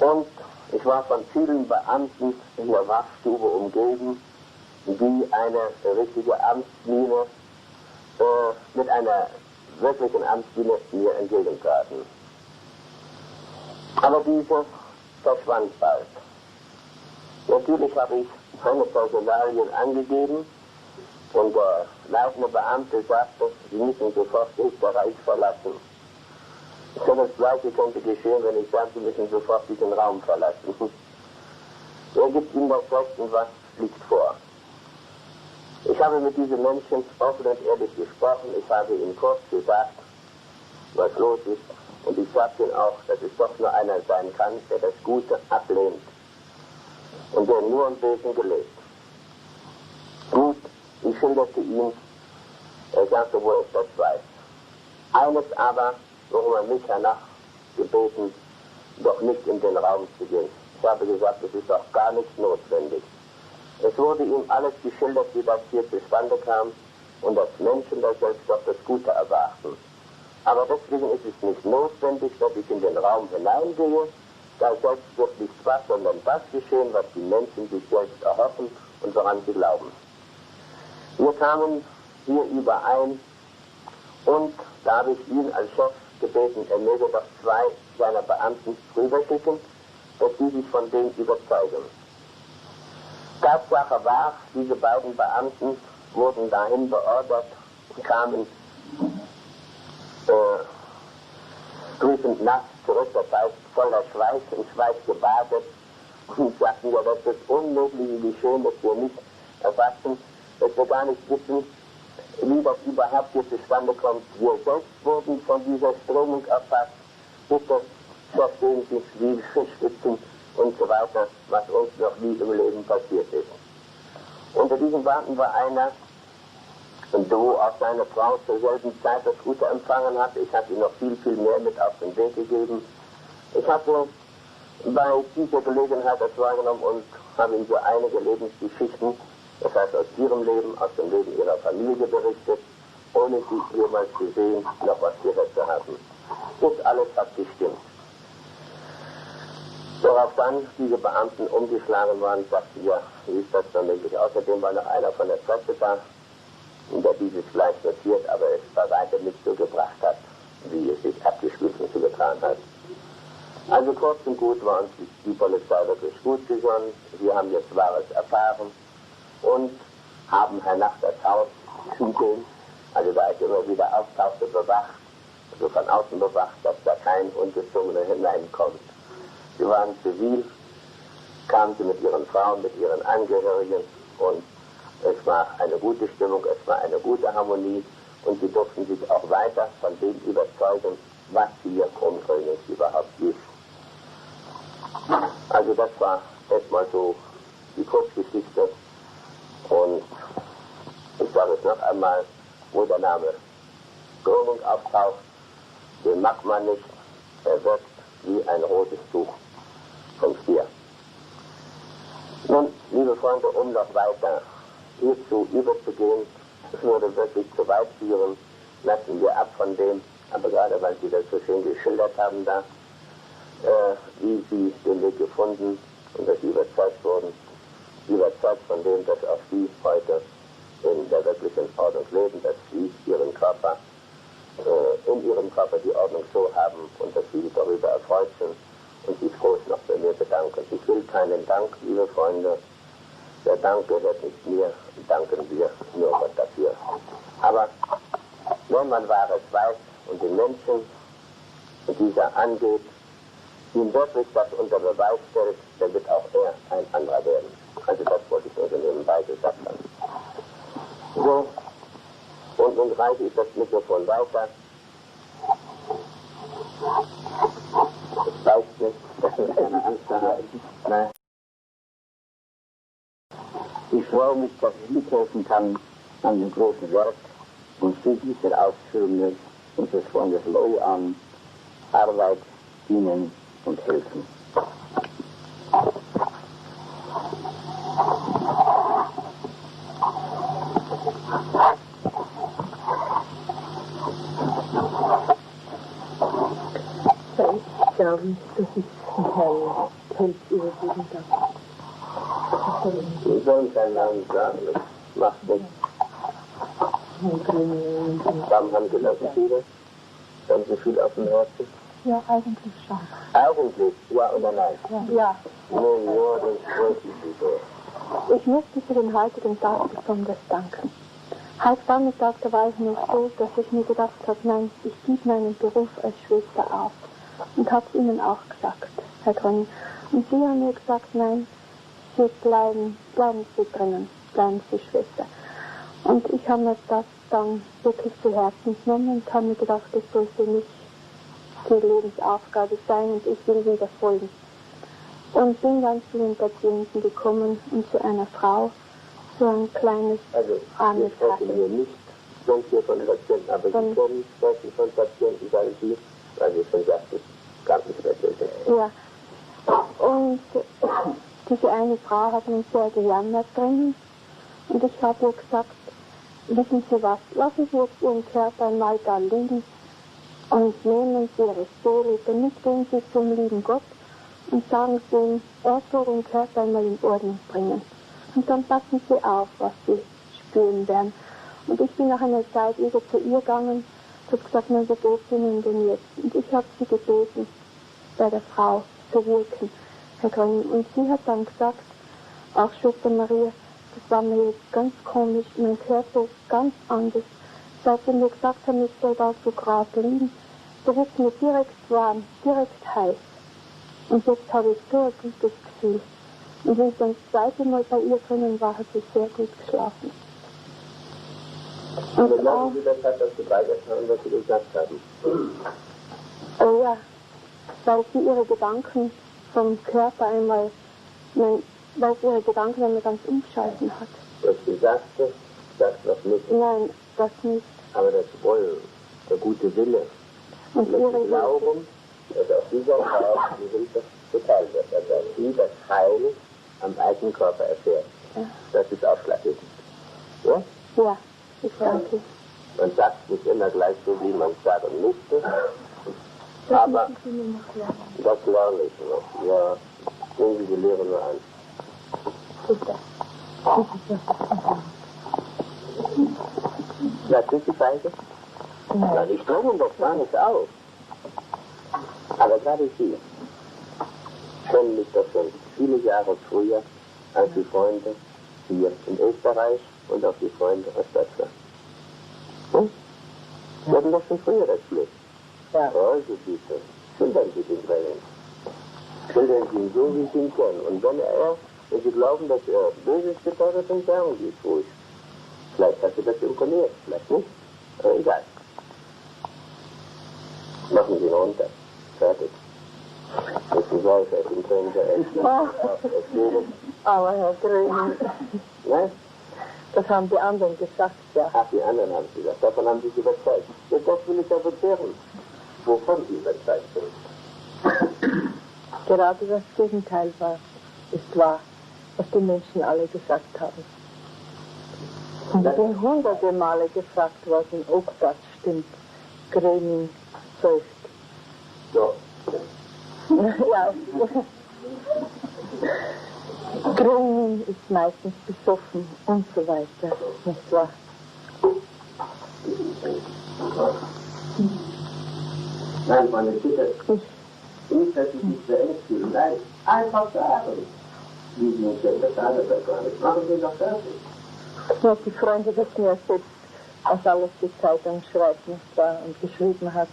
und ich war von vielen Beamten in der Wachstube umgeben, die eine richtige Amtsmiene mit einer wirklichen Amtsmiene mir entgegentraten. Aber diese verschwand bald. Natürlich habe ich meine Personalien angegeben und der leitende Beamte sagte, sie müssen sofort Österreich verlassen. Das Gleiche könnte geschehen, wenn ich sage, sie müssen sofort diesen Raum verlassen. Er gibt ihnen das Recht und was liegt vor. Ich habe mit diesen Menschen offen und ehrlich gesprochen. Ich habe ihnen kurz gesagt, was los ist. Und ich sagte ihnen auch, dass es doch nur einer sein kann, der das Gute ablehnt und der nur im Bösen gelebt. Gut, ich schilderte ihm, er sagte, wo ich das weiß. Eines aber, worum er mich danach gebeten, doch nicht in den Raum zu gehen. Ich habe gesagt, es ist auch gar nicht notwendig. Es wurde ihm alles geschildert, wie das hier zustande kam und dass Menschen da selbst doch das Gute erwarten. Aber deswegen ist es nicht notwendig, dass ich in den Raum hineingehe, da selbst wird nichts was, sondern das geschehen, was die Menschen sich selbst erhoffen und woran sie glauben. Wir kamen hier überein und da habe ich ihn als Chef gebeten, er möge doch 2 seiner Beamten rüberschicken, dass sie sich von dem überzeugen. Tatsache war, diese beiden Beamten wurden dahin beordert und kamen prüfend nass zurück, das heißt voller Schweiß, in Schweiß gebadet und sagten, ja, das ist Unmögliche geschehen, dass wir nicht erfassen, dass wir gar nicht wissen, wie das überhaupt hier zustande kommt. Wir selbst wurden von dieser Strömung erfasst, bitte verstehen sich wie Fischspitzen und so weiter, was uns noch nie im Leben passiert ist. Unter diesen Beamten war einer, wo auch seine Frau zur selben Zeit das Gute empfangen hat. Ich habe ihm noch viel, viel mehr mit auf den Weg gegeben. Ich hatte bei dieser Gelegenheit das wahrgenommen und habe ihm so einige Lebensgeschichten, das heißt aus ihrem Leben, aus dem Leben ihrer Familie berichtet, ohne sie jemals zu sehen, noch was gehört zu haben. Das alles hat gestimmt. Worauf dann diese Beamten umgeschlagen waren, sagten, ja, wie ist das dann möglich? Außerdem war noch einer von der Presse da, der dieses gleich notiert, aber es bei weitem nicht so gebracht hat, wie es sich abgespielt und so getan hat. Also kurz und gut war uns die Polizei wirklich gut gesonnen. Wir haben jetzt Wahres erfahren und haben hernach das Haus zugehen, also da es immer wieder auftauchte, bewacht, also von außen bewacht, dass da kein Ungezogener hineinkommt. Sie waren zivil, kamen sie mit ihren Frauen, mit ihren Angehörigen und es war eine gute Stimmung, es war eine gute Harmonie und sie durften sich auch weiter von dem überzeugen, was hier um Gröning überhaupt ist. Also das war erstmal so die Kurzgeschichte und ich sage es noch einmal, wo der Name Gröning auftaucht, den mag man nicht, er wirkt wie ein rotes Tuch vom Stier. Nun, liebe Freunde, um noch weiter hierzu überzugehen, es würde wirklich zu weit führen, lassen wir ab von dem, aber gerade weil Sie das so schön geschildert haben da, wie Sie den Weg gefunden und dass Sie überzeugt wurden, überzeugt von dem, dass auch Sie heute in der wirklichen Ordnung leben, dass Sie Ihren Körper, in Ihrem Körper die Ordnung so haben und dass Sie darüber erfreut sind und sich groß noch bei mir bedanken. Ich will keinen Dank, liebe Freunde. Der Dank gehört nicht mir, danken wir nur Gott dafür. Aber wenn man Wahres weiß und den Menschen, dieser angeht, ihm wirklich das unter Beweis stellt, dann wird auch er ein anderer werden. Also das wollte ich nur so nebenbei gesagt haben. So, und nun reiche ich das Mikrofon weiter. Das reicht nicht. Nein. Ich warum ich das mithelfen kann an dem großen Werk und friedlicher Ausführung unseres Freundes Loh an Arbeit, dienen und helfen. Ich glaube nicht, dass ich Herrn Held übergeben darf. Wir sollen keinen Namen sagen, das macht nichts. Warum haben Sie lassen viele? Haben Sie viel auf dem Herzen? Ja, eigentlich schon. Eigentlich, ja oder nein? Ja. Nee, ja, das wollte ich nicht so. Ich möchte für den heutigen Tag besonders danken. Heute Vormittag, da war ich noch so, dass ich mir gedacht habe, nein, ich gebe meinen Beruf als Schwester auf. Und habe es Ihnen auch gesagt, Herr Gröning. Und Sie haben mir gesagt, nein, Sie bleiben Sie drinnen, bleiben Sie Schwester. Und ich habe mir das dann wirklich zu Herzen genommen und habe mir gedacht, das soll für mich die Lebensaufgabe sein und ich will wieder folgen. Und bin dann zu den Patienten gekommen und zu einer Frau, so ein kleines wir sprechen hier nicht sonst hier von Patienten, aber Sie können sprechen von Patienten, sagen Sie, weil Sie schon sagten, es gab nicht mehr Geld. Ja, und diese eine Frau hat mich sehr gejammert drinnen und ich habe ihr gesagt, wissen Sie was, lassen Sie jetzt Ihren Körper einmal da liegen und nehmen Sie Ihre Seele, damit gehen Sie zum lieben Gott und sagen Sie ihm, er soll den Körper einmal in Ordnung bringen. Und dann passen Sie auf, was Sie spüren werden. Und ich bin nach einer Zeit wieder zu ihr gegangen und habe gesagt, na, wie geht es Ihnen denn jetzt? Und ich habe sie gebeten, bei der Frau zu wirken, Herr Gröning. Und sie hat dann gesagt, auch Schwester Maria, das war mir jetzt ganz komisch, mein Körper ist ganz anders. Seit sie mir gesagt haben, ich soll da so gerade liegen, da wird mir direkt warm, direkt heiß. Und jetzt habe ich so ein gutes Gefühl. Und wenn ich dann das zweite Mal bei ihr drinnen war, hat sie sehr gut geschlafen. Und glauben Sie, das hat dazu beigetragen, was Sie gesagt haben? Oh ja, weil sie ihre Gedanken vom Körper einmal, weil sie ihre Gedanken einmal ganz umgeschalten hat. Was sie sagte, sagt noch nicht. Nein, das nicht. Aber das Wollen, der gute Wille Und mit ihre dem Glauben, dass auf dieser Frau die Hilfe geteilt wird, also dass sie das Heil am eigenen Körper erfährt. Ja. Das ist ausschlaggebend. Ja? Ja, ich danke. Man sagt nicht immer gleich so, wie man es sagen müsste. Aber das lerne ich noch. Ja, irgendwie die Lehre nur an. Bitte. Ja, sind Sie feige? Na, die strengen doch gar nicht auf. Aber gerade Sie kennen mich doch schon viele Jahre früher als die Freunde hier in Österreich und auch die Freunde aus Deutschland. Hm? Sie hatten doch schon früher das Glück. Ja. Also bitte, schildern Sie den Gröning. Schildern Sie ihn so, wie Sie ihn kennen. Und wenn Sie glauben, dass er Böses getan hat, dann sagen Sie es ruhig. Vielleicht hat Sie das imponiert, vielleicht nicht. Aber egal. Machen Sie runter. Fertig. Wissen Sie, ich hätte ihn können erzählen. Aber Herr Gröning, Nein? das haben die anderen gesagt, ja. Ach, die anderen haben Sie gesagt. Davon haben Sie sich überzeugt. Ja, das will ich aber hören. Wovon Sie überzeugt sind. Gerade das Gegenteil ist wahr, was die Menschen alle gesagt haben. Und ich bin hunderte Male gefragt worden, ob das stimmt. Gröning säuft. So. Ja. Gröning ist meistens besoffen und so weiter, nicht wahr? Nein, meine Bitte. Nicht, dass Sie sich beängstigt fühlen. Nein, einfach sagen. Wie Sie uns denn das alles gar nicht. Machen Sie doch fertig. Ja, die Freunde wissen ja selbst, was alles die Zeitung schreibt, nicht wahr, und geschrieben hat.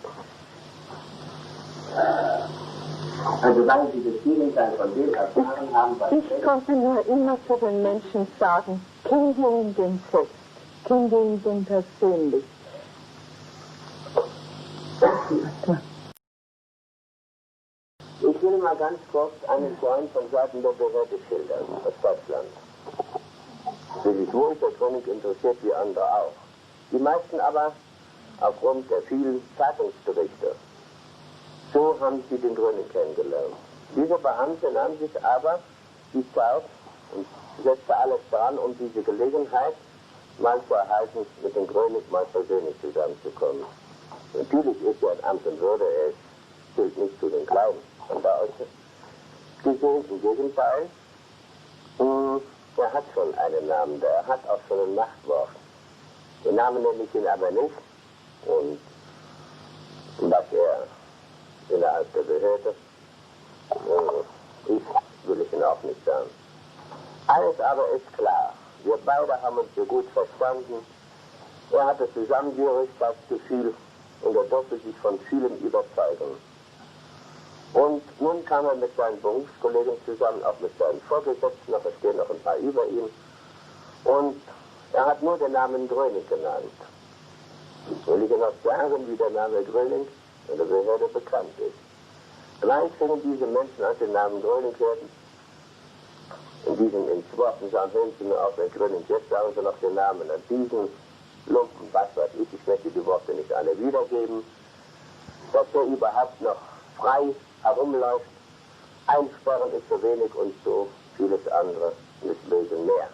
Also weil Sie das Gegenteil von dem erfahren haben, was Ich konnte nur immer zu den Menschen sagen, kenne ihn denn selbst, kenne ihn denn persönlich. Ich will mal ganz kurz einen Freund von Seiten der Behörde schildern, aus Deutschland. für sich wohl für Gröning interessiert wie andere auch. Die meisten aber aufgrund der vielen Zeitungsberichte. So haben sie den Gröning kennengelernt. Dieser Beamte nahm sich aber die Zeit und setzte alles daran, um diese Gelegenheit mal zu erhalten, mit dem Gröning mal persönlich zusammenzukommen. Natürlich ist er in Amt und Würde, er zählt nicht zu den Kleinen. Von da aus gesehen, im Gegenteil, er hat schon einen Namen, er hat auch schon ein Machtwort. Den Namen nenne ich ihn aber nicht, und was er innerhalb der Behörde will ich ihn auch nicht sagen. Eines aber ist klar, wir beide haben uns so gut verstanden. Er hat das Zusammengehörigkeitsgefühl und er durfte sich von vielem überzeugen. Und nun kam er mit seinen Berufskollegen zusammen, auch mit seinen Vorgesetzten, noch stehen noch ein paar über ihm. Und er hat nur den Namen Gröning genannt. Will ich noch sagen, wie der Name Gröning in der Behörde bekannt ist. Gleich fingen diese Menschen an, den Namen Gröning hörten. In diesen ins Worten sagen, hören Sie mir auf, wenn Gröning, jetzt sagen Sie noch den Namen an diesen Lumpen, was weiß ich möchte die Worte nicht alle wiedergeben, dass er überhaupt noch frei herumläuft. Einsperren ist so wenig und so vieles andere Misslösen mehr.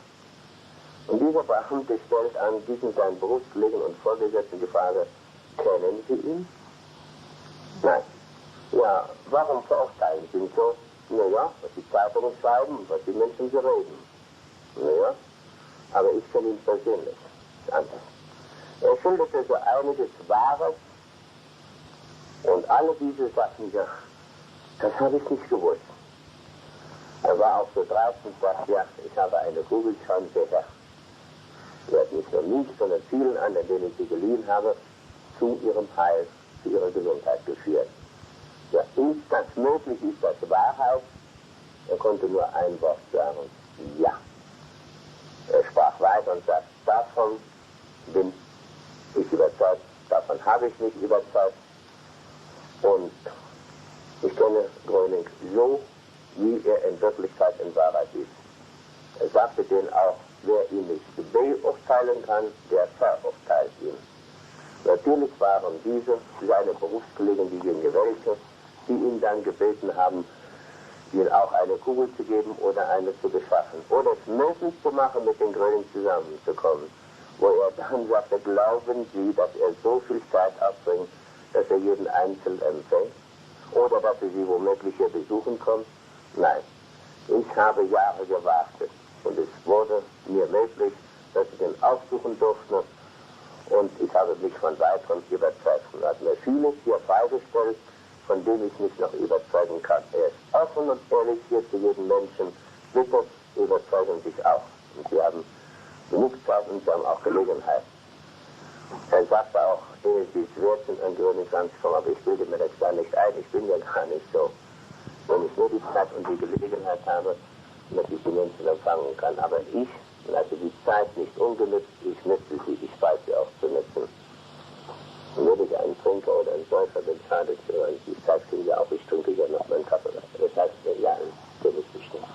Und dieser Beamte stellt an diesen seinen Berufskollegen und Vorgesetzten die Frage, kennen Sie ihn? Nein. Ja, warum verurteilen Sie ihn so? Naja, was die Zeitungen schreiben, was die Menschen so reden. Naja, aber ich kenne ihn persönlich. Anders. Er schilderte so einiges Wahres und alle diese Sachen, ja, das habe ich nicht gewusst. Er war auch so dreist und sagte, ja, ich habe eine Kugel schon sicher. Er hat nicht nur mich, sondern vielen anderen, denen ich sie geliehen habe, zu ihrem Heil, zu ihrer Gesundheit geführt. Ja, ist das möglich, ist das Wahrheit? Er konnte nur ein Wort sagen, ja. Er sprach weiter und sagte, davon bin ich überzeugt, davon habe ich mich überzeugt. Und ich kenne Gröning so, wie er in Wirklichkeit in Wahrheit ist. Er sagte denen auch, wer ihn nicht beurteilen kann, der verurteilt ihn. Natürlich waren diese seine Berufskollegen, diejenigen welche, die ihn dann gebeten haben, ihm auch eine Kugel zu geben oder eine zu beschaffen. Oder es möglich zu machen, mit den Gröning zusammenzukommen. Wo er dann sagte, glauben Sie, dass er so viel Zeit aufbringt, dass er jeden einzeln empfängt? Oder dass er sie womöglich hier besuchen kommt? Nein. Ich habe Jahre gewartet. Und es wurde mir möglich, dass ich ihn aufsuchen durfte. Und ich habe mich von weiteren überzeugt. Er hat mir vieles hier freigestellt, von dem ich mich noch überzeugen kann. Er ist offen und ehrlich hier zu jedem Menschen. Bitte überzeugen sich auch. Und Sie haben genug Zeit und Sie haben auch Gelegenheit. Er sagte auch, ehe Sie es wert sind, an Gröning ranzukommen, aber ich bilde mir das gar nicht ein. Ich bin ja gar nicht so. Wenn ich nur die Zeit und die Gelegenheit habe, dass ich die Menschen empfangen kann. Aber ich lasse die Zeit nicht ungenutzt, ich nütze sie, ich weiß sie auch zu nutzen. Und wenn ich einen Trinker oder einen Säufer bin, schadet es, weil die Zeit kriege ja auch, ich trinke ja noch meinen Kaffee. Das heißt, ja, so ist bestimmt.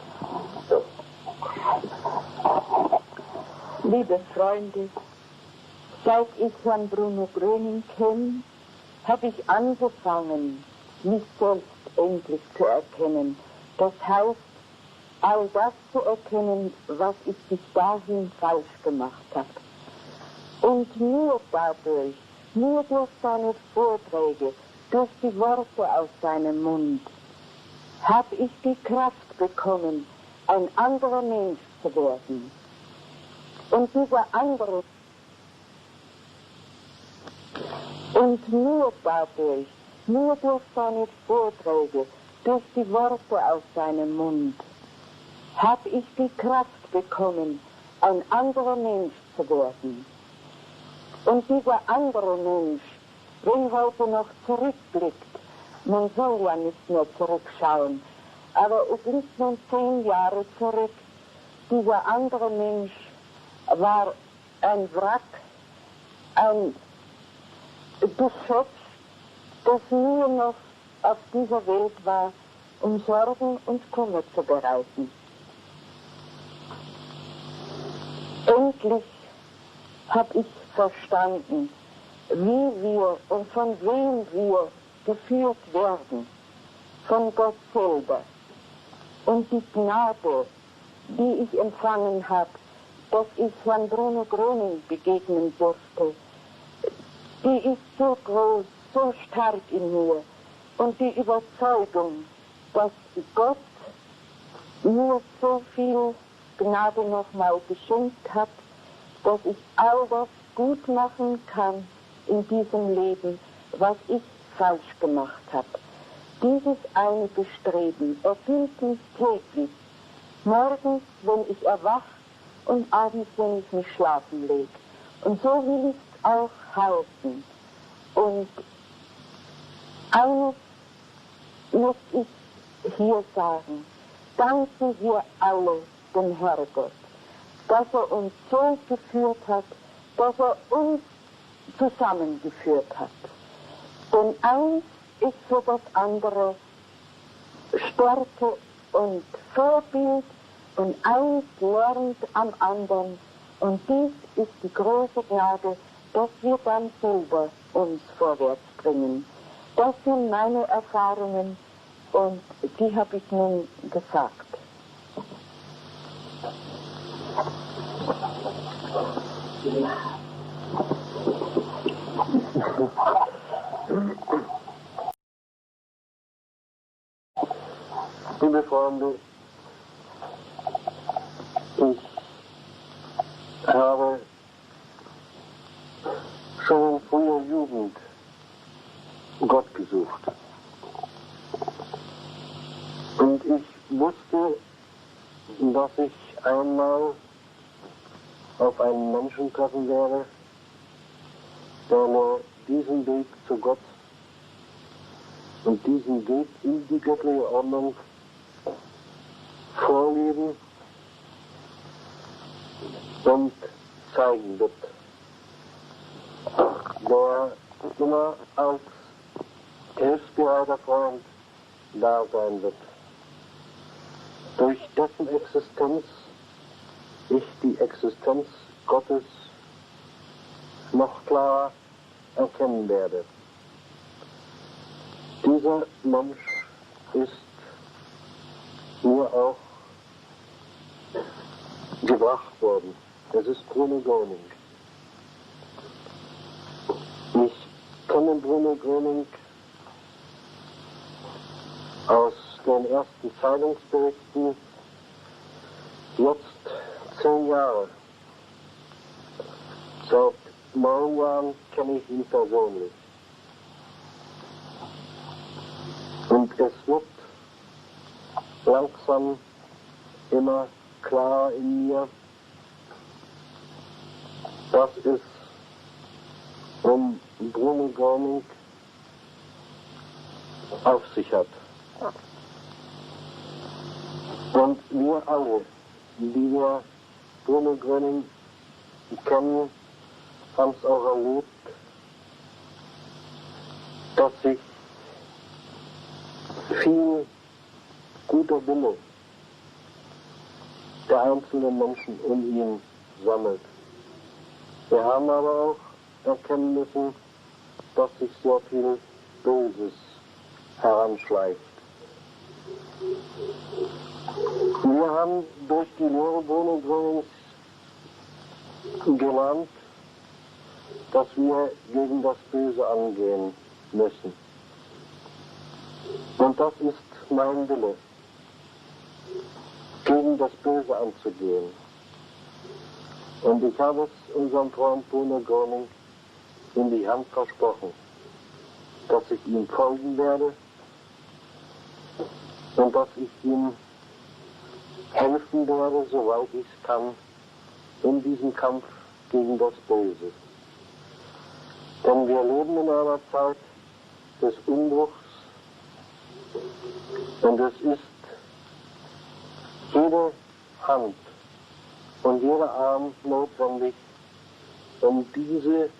So. Liebe Freunde, seit ich Herrn Bruno Gröning kenne, habe ich angefangen, mich selbst endlich zu erkennen. Das heißt, all das zu erkennen, was ich bis dahin falsch gemacht habe. Und nur dadurch, nur durch seine Vorträge, durch die Worte aus seinem Mund, habe ich die Kraft bekommen, ein anderer Mensch zu werden. Und dieser andere, und nur dadurch, nur durch seine Vorträge, durch die Worte aus seinem Mund, habe ich die Kraft bekommen, ein anderer Mensch zu werden. Und dieser andere Mensch, wenn heute noch zurückblickt, man soll ja nicht mehr zurückschauen, aber es liegt nun 10 Jahre zurück, dieser andere Mensch war ein Wrack, ein Geschöpf, das nur noch auf dieser Welt war, um Sorgen und Kummer zu bereiten. endlich habe ich verstanden, wie wir und von wem wir geführt werden, von Gott selber. Und die Gnade, die ich empfangen habe, dass ich Herrn Bruno Gröning begegnen durfte, die ist so groß, so stark in mir. Und die Überzeugung, dass Gott mir so viel Gnade nochmal geschenkt hat, dass ich all das gut machen kann in diesem Leben, was ich falsch gemacht habe. Dieses eine Bestreben erfüllt mich täglich, morgens, wenn ich erwache und abends, wenn ich mich schlafen lege. Und so will ich es auch halten. Und eines muss ich hier sagen: danken wir alle dem Herrgott, dass er uns so geführt hat, dass er uns zusammengeführt hat. Denn eins ist für das andere Stärke und Vorbild, und eins lernt am anderen. Und dies ist die große Gnade, dass wir dann selber uns vorwärts bringen. Das sind meine Erfahrungen, und die habe ich nun gesagt. Liebe Freunde, ich habe schon in früher Jugend Gott gesucht. Und ich wusste, dass ich einmal auf einen Menschen treffen werde, der mir diesen Weg zu Gott und diesen Weg in die göttliche Ordnung vorleben und zeigen wird, der immer als hilfsbereiter Freund da sein wird, durch dessen Existenz ich die Existenz Gottes noch klarer erkennen werde. Dieser Mensch ist mir auch gebracht worden. Es ist Bruno Gröning. Ich kenne Bruno Gröning aus den ersten Zeitungsberichten jetzt 10 Jahre. Seit 9 Jahren kenne ich ihn persönlich. Und es wird langsam immer klarer in mir, dass es um Bruno Gröning auf sich hat. Und wir alle, die wir Bruno Gröning kennen, haben es auch erlebt, dass sich viel guter Wille der einzelnen Menschen um ihn sammelt. Wir haben aber auch erkennen müssen, dass sich sehr viel Böses heranschleicht. Wir haben durch die Lehre Bruno Grönings gelernt, dass wir gegen das Böse angehen müssen. Und das ist mein Wille, gegen das Böse anzugehen. Und ich habe es unserem Freund Bruno Gröning in die Hand versprochen, dass ich ihm folgen werde und dass ich ihm helfen werde, soweit ich es kann, in diesem Kampf gegen das Böse. Denn wir leben in einer Zeit des Umbruchs, und es ist jede Hand und jeder Arm notwendig, um diese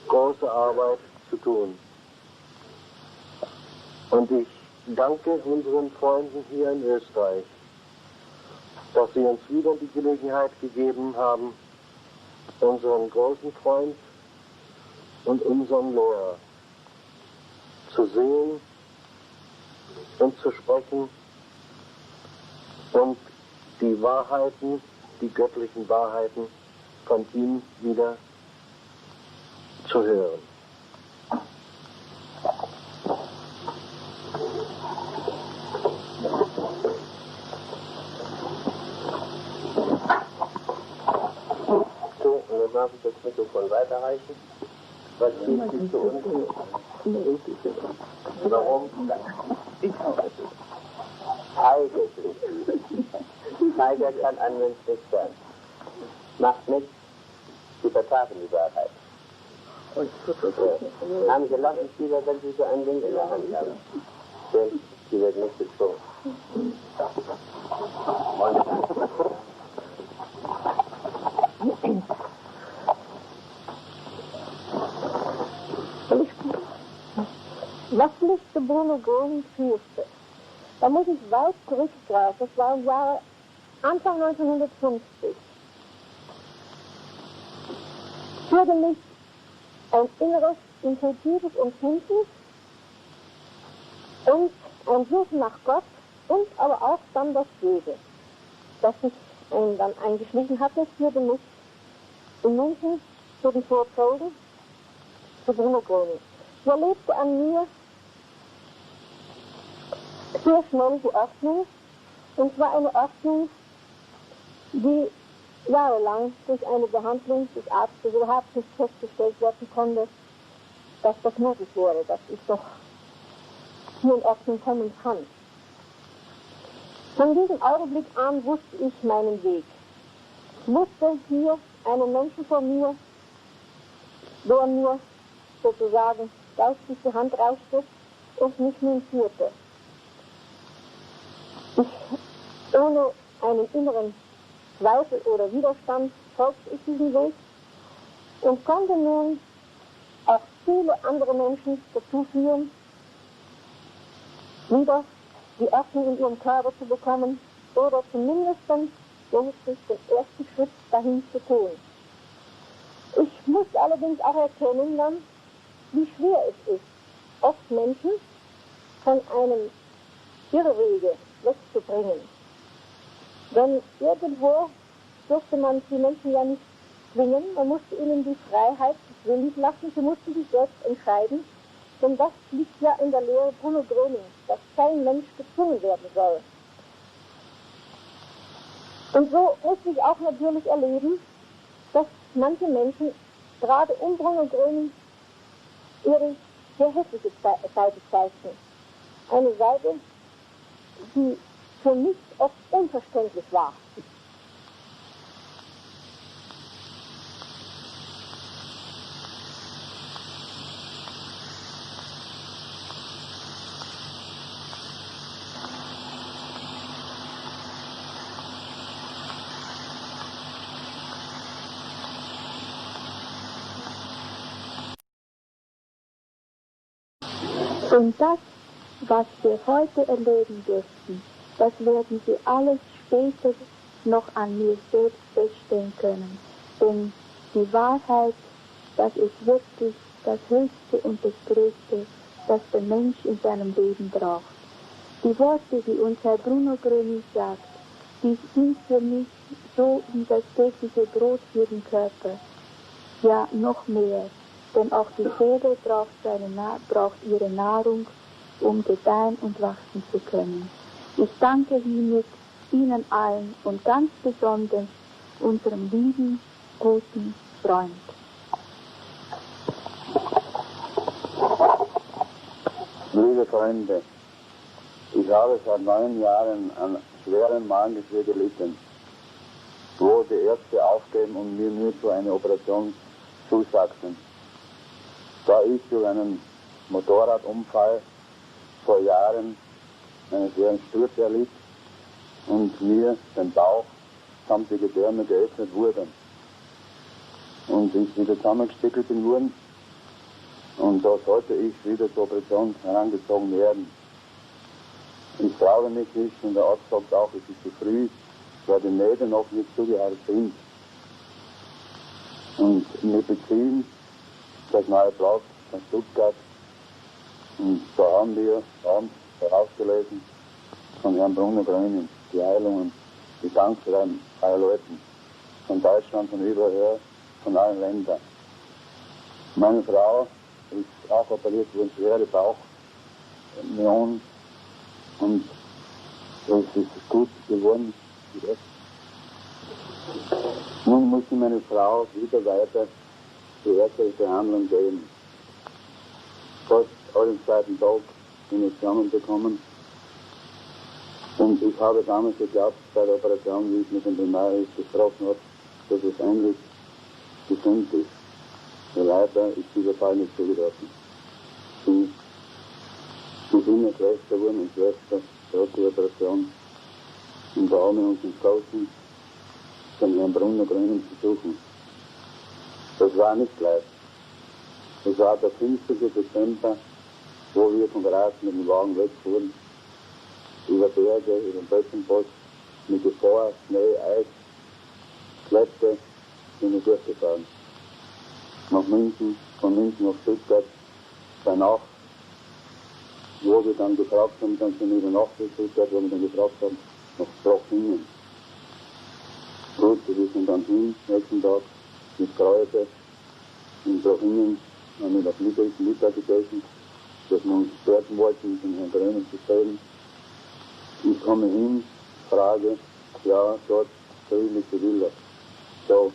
große Arbeit zu tun. Und ich danke unseren Freunden hier in Österreich, dass Sie uns wieder die Gelegenheit gegeben haben, unseren großen Freund und unseren Lehrer zu sehen und zu sprechen und die Wahrheiten, die göttlichen Wahrheiten von ihm wieder zu hören. So, und dann darf ich das Mikrofon weiterreichen. Was geht sich zu uns? Warum? Eigentlich. Tiger kann ein Mensch nicht sein. Macht nichts, sie vertagen die Wahrheit. Haben Sie lachen wieder, wenn Sie so ein Ding in der Hand haben. Denn sie wird nicht gezwungen. Was mich zu Bruno Gröning führte, da muss ich weit zurückgreifen, das war im Jahre Anfang 1950. Führte mich ein inneres, intuitives Empfinden und ein Suchen nach Gott und aber auch dann das Böse, das sich dann eingeschlichen hatte, führte mich in München zu den Vorträgen zu Bruno Gröning. Er lebte an mir sehr schnell die Ordnung, und zwar eine Ordnung, die jahrelang durch eine Behandlung des Arztes überhaupt nicht festgestellt werden konnte, dass das möglich wäre, dass ich doch hier in Ordnung kommen kann. Von diesem Augenblick an wusste ich meinen Weg. Ich wusste hier einen Menschen vor mir, der mir sozusagen geistig die Hand reichte und mich nun führte. Ohne einen inneren Zweifel oder Widerstand folgte ich diesem Weg und konnte nun auch viele andere Menschen dazu führen, wieder die Ordnung in ihrem Körper zu bekommen oder zumindest wenigstens den ersten Schritt dahin zu tun. Ich muss allerdings auch erkennen dann, wie schwer es ist, oft Menschen von einem Irrwege wegzubringen. Denn irgendwo durfte man die Menschen ja nicht zwingen, man musste ihnen die Freiheit des Willens lassen, sie mussten sich selbst entscheiden, denn das liegt ja in der Lehre Bruno Gröning, dass kein Mensch gezwungen werden soll. Und so musste ich auch natürlich erleben, dass manche Menschen, gerade um Bruno Gröning, ihre sehr hässliche Seite zeigten. Eine Seite, die für mich oft unverständlich war. Und das, was wir heute erleben dürfen, das werden Sie alles später noch an mir selbst feststellen können. Denn die Wahrheit, das ist wirklich das Höchste und das Größte, das der Mensch in seinem Leben braucht. Die Worte, die uns Herr Bruno Gröning sagt, die sind für mich so wie das tägliche Brot für den Körper. Ja, noch mehr. Denn auch die Seele braucht ihre Nahrung, um gedeihen und wachsen zu können. Ich danke hiermit Ihnen allen und ganz besonders unserem lieben, guten Freund. Liebe Freunde, ich habe seit 9 Jahren an schweren Magengeschwür gelitten, wo die Ärzte aufgeben und mir nur so eine Operation zusagten. Da ich durch einen Motorradunfall vor Jahren einen schweren Sturz erlitt und mir den Bauch samt die Gedärme geöffnet wurden und ich wieder zusammengestickelt bin worden, und da sollte ich wieder zur Operation herangezogen werden. Ich traue mich nicht und der Arzt sagt auch, es ist zu früh, weil die Mädchen noch nicht zugehört sind. Und wir beziehen das neue Blatt von Stuttgart. Und da haben wir abends herausgelesen von Herrn Bruno Gröning, die Heilungen, die Dankschreiben aller Leuten, von Deutschland, von überall, von allen Ländern. Meine Frau ist auch operiert worden, schwere Bauchmillionen, und es ist gut geworden. Nun muss ich meine Frau wieder weiter die ärztliche Behandlung geben. Fast jeden zweiten Tag bin ich zusammenbekommen. Und ich habe damals geglaubt, bei der Operation, wie ich mit dem Primarius gesprochen habe, dass es endlich gesund ist. Aber leider ist dieser Fall nicht zugelassen. Sie sind ja Schwester geworden und Schwester, trotz der Operation. Und da haben wir uns entschlossen, den Herrn Bruno Gröning zu suchen. Das war nicht gleich. Das war der 15. Dezember, wo wir von Graz mit dem Wagen wegfuhren, über Berge, über den Böckenpost, mit Gefahr, Schnee, Eis, Schleppte, sind wir durchgefahren. Nach München, von München nach Stuttgart, bei Nacht, wo wir dann gefragt haben, dann sind wir über Nacht in Stuttgart, wo wir dann gefragt haben, nach Brochingen. Gut, wir sind dann hin, nächsten Tag, mit Kräuter, in Brochingen, haben wir das Mittag gegessen, dass wir uns starten wollten, den Herrn Gröning zu stellen. Ich komme hin, frage, ja, dort, friedlich gewillt. So,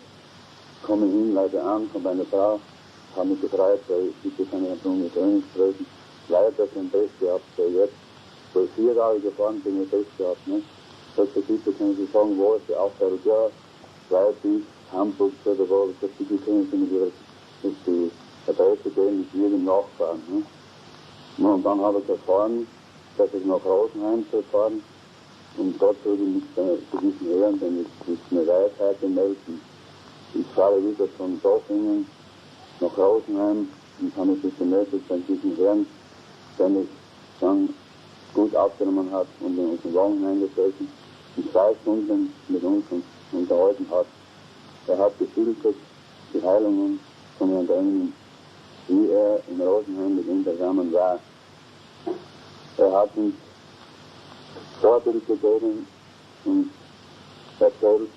komme hin, leite an von meiner Frau, habe mich gefreut, weil ich bitte keine Bruno Gröning sprechen. Leider sind Pech gehabt, so jetzt, so 4 Tage gefahren bin ich Pech gehabt, ne? Das bitte können Sie sagen, wo ist die Aufteilung? Ja, Veit, Hamburg, oder wo, das bitte können Sie mir die Adresse geben, ich will ihm nachfahren, ne? Und dann habe ich erfahren, dass ich nach Rosenheim soll fahren, und dort würde ich mich zu diesen Herren, denn ich muss mir Veit melden. Ich fahre wieder von Dorfingen nach Rosenheim und habe mich gemeldet bei diesen Herren, der mich dann gut aufgenommen hat und in unseren Wagen hineingestellt und 2 Stunden mit uns unterhalten hat. Er hat geschildert die Heilungen von Herrn Gröning, wie er in Rosenheim mit ihm zusammen war. Er hat uns Vorbild gegeben und erzählt,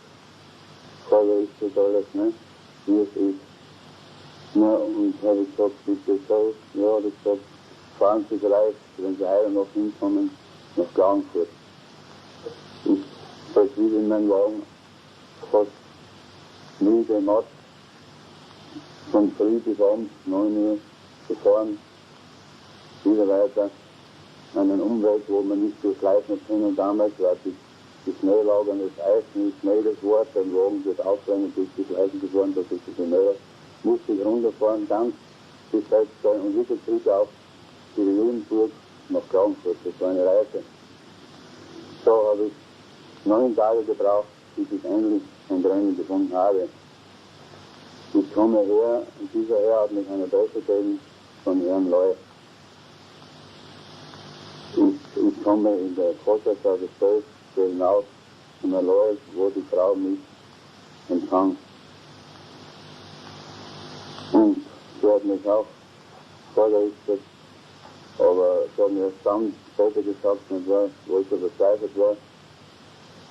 vorher ist das alles, ne, wie es ist. Ja, und habe ich gesagt, bitte so, ja, habe ich gesagt, fahren Sie gleich, wenn Sie heil noch hinkommen, nach Klagenfurt. Ich saß wieder in meinem Wagen, fast müde, matt, von früh bis abends, 9 Uhr, gefahren, wieder weiter, einen Umweg, wo man nicht durchleiten können damals, weil die Schneelagern, das Eis nicht Schnee, das Wort, ein Wagen wird aufrennen, bis die Gleisen geworden, das ist die Schnee, musste ich runterfahren, ganz bis Feldstein und wieder zurück auf die Judenburg nach Klagenfurt. Das war eine Reise. So habe ich 9 Tage gebraucht, bis ich endlich ein Gröning gefunden habe. Ich komme her, und dieser Herr hat mich eine Adresse gegeben von Herrn Leu. Ich komme in der Vortragsstraße 12, gehe hinaus und Herr Leu, wo die Frau mich empfängt. Und sie hat mich auch vorgerichtet, aber sie hat mir dann später gesagt, wo ich so verzweifelt war.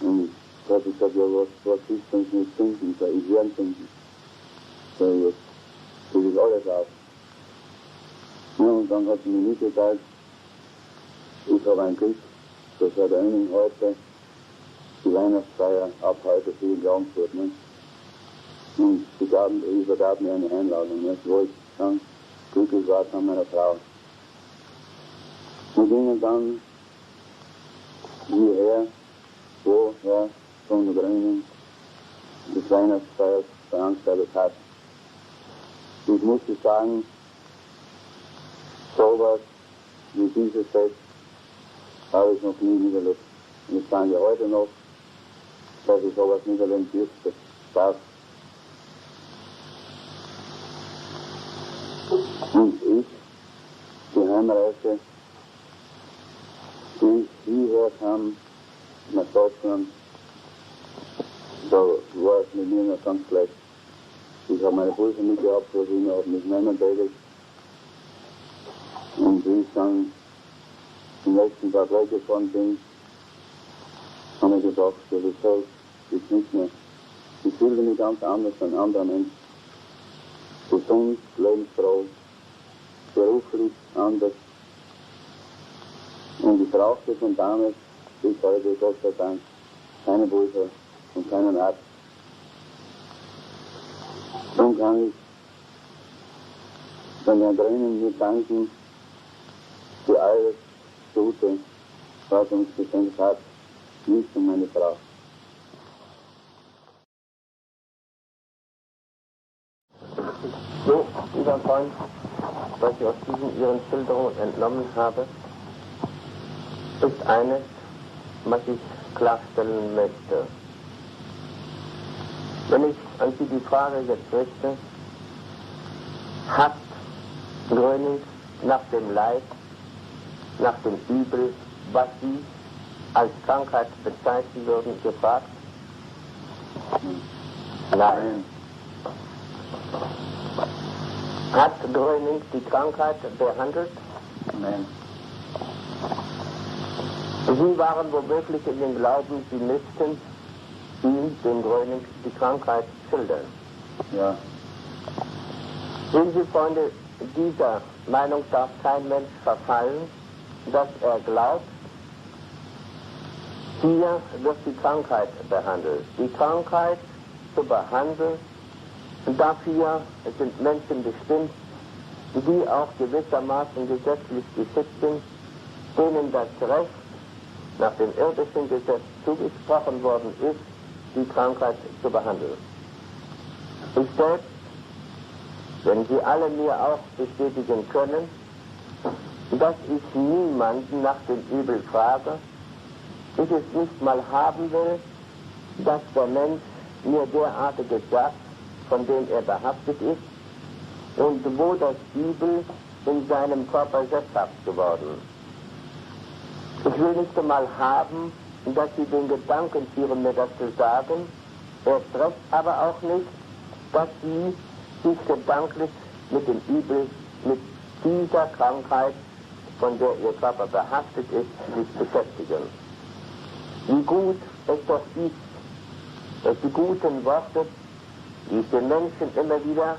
Und sie hat gesagt, ja, was ist, wenn sie nicht finden? Ich werde finden. Das ist alles aus. Ja, und dann hat sie mir mitgeteilt, ich habe ein Glück, dass Herr Gröning heute die Weihnachtsfeier ab heute viel in Klagenfurt, ne? Und sie übergab mir eine Einladung, ne? Wo ich dann glücklich war von meiner Frau. Wir gingen dann hierher, wo Herr Bruno Gröning die Weihnachtsfeier veranstaltet hat. Ich muss sagen, sowas wie dieses Fest habe ich noch nie niederlebt. Und ich sage heute noch, dass ich sowas niederleben dürfte. Das. Und ich, die Heimreise, die ich hierher kam, nach Deutschland, Da war es mit mir noch ganz gleich. Ich habe meine Brüder mitgehabt, also ich habe mich nicht mehr tätig. Und wie ich dann am nächsten Tag weggefahren bin, habe ich gedacht, das ist nicht mehr. Ich fühlte mich ganz anders, ein anderer Mensch. Gesund, lebensfroh, beruflich anders. Und ich brauchte von damals bis heute, Gott sei Dank, keine Brüder und keinen Arzt. Nun kann ich von Herrn Gröning nur danken für alles Gute, was er uns geschenkt hat, nicht um meine Frau. So, lieber Freund, was ich aus diesen Ihren Schilderungen entnommen habe, ist eines, was ich klarstellen möchte. Wenn ich an Sie die Frage jetzt richte, hat Gröning nach dem Leid, nach dem Übel, was Sie als Krankheit bezeichnen würden, gefragt? Nein. Hat Gröning die Krankheit behandelt? Nein. Sie waren womöglich in dem Glauben, Sie müssten ihm, dem Gröning, die Krankheit schildern. Ja. Sehen Sie, Freunde, dieser Meinung darf kein Mensch verfallen, dass er glaubt, hier wird die Krankheit behandelt. Die Krankheit zu behandeln, dafür sind Menschen bestimmt, die auch gewissermaßen gesetzlich geschützt sind, denen das Recht nach dem irdischen Gesetz zugesprochen worden ist, die Krankheit zu behandeln. Ich selbst, wenn Sie alle mir auch bestätigen können, dass ich niemanden nach dem Übel frage, ich es nicht mal haben will, dass der Mensch mir derartiges sagt, von dem er behaftet ist, und wo das Übel in seinem Körper sesshaft geworden. Ich will nicht einmal haben, dass Sie den Gedanken führen, mir das zu sagen, erst recht aber auch nicht, dass Sie sich gedanklich mit dem Übel, mit dieser Krankheit, von der Ihr Körper behaftet ist, sich beschäftigen. Wie gut es doch ist, dass die guten Worte, die ich den Menschen immer wieder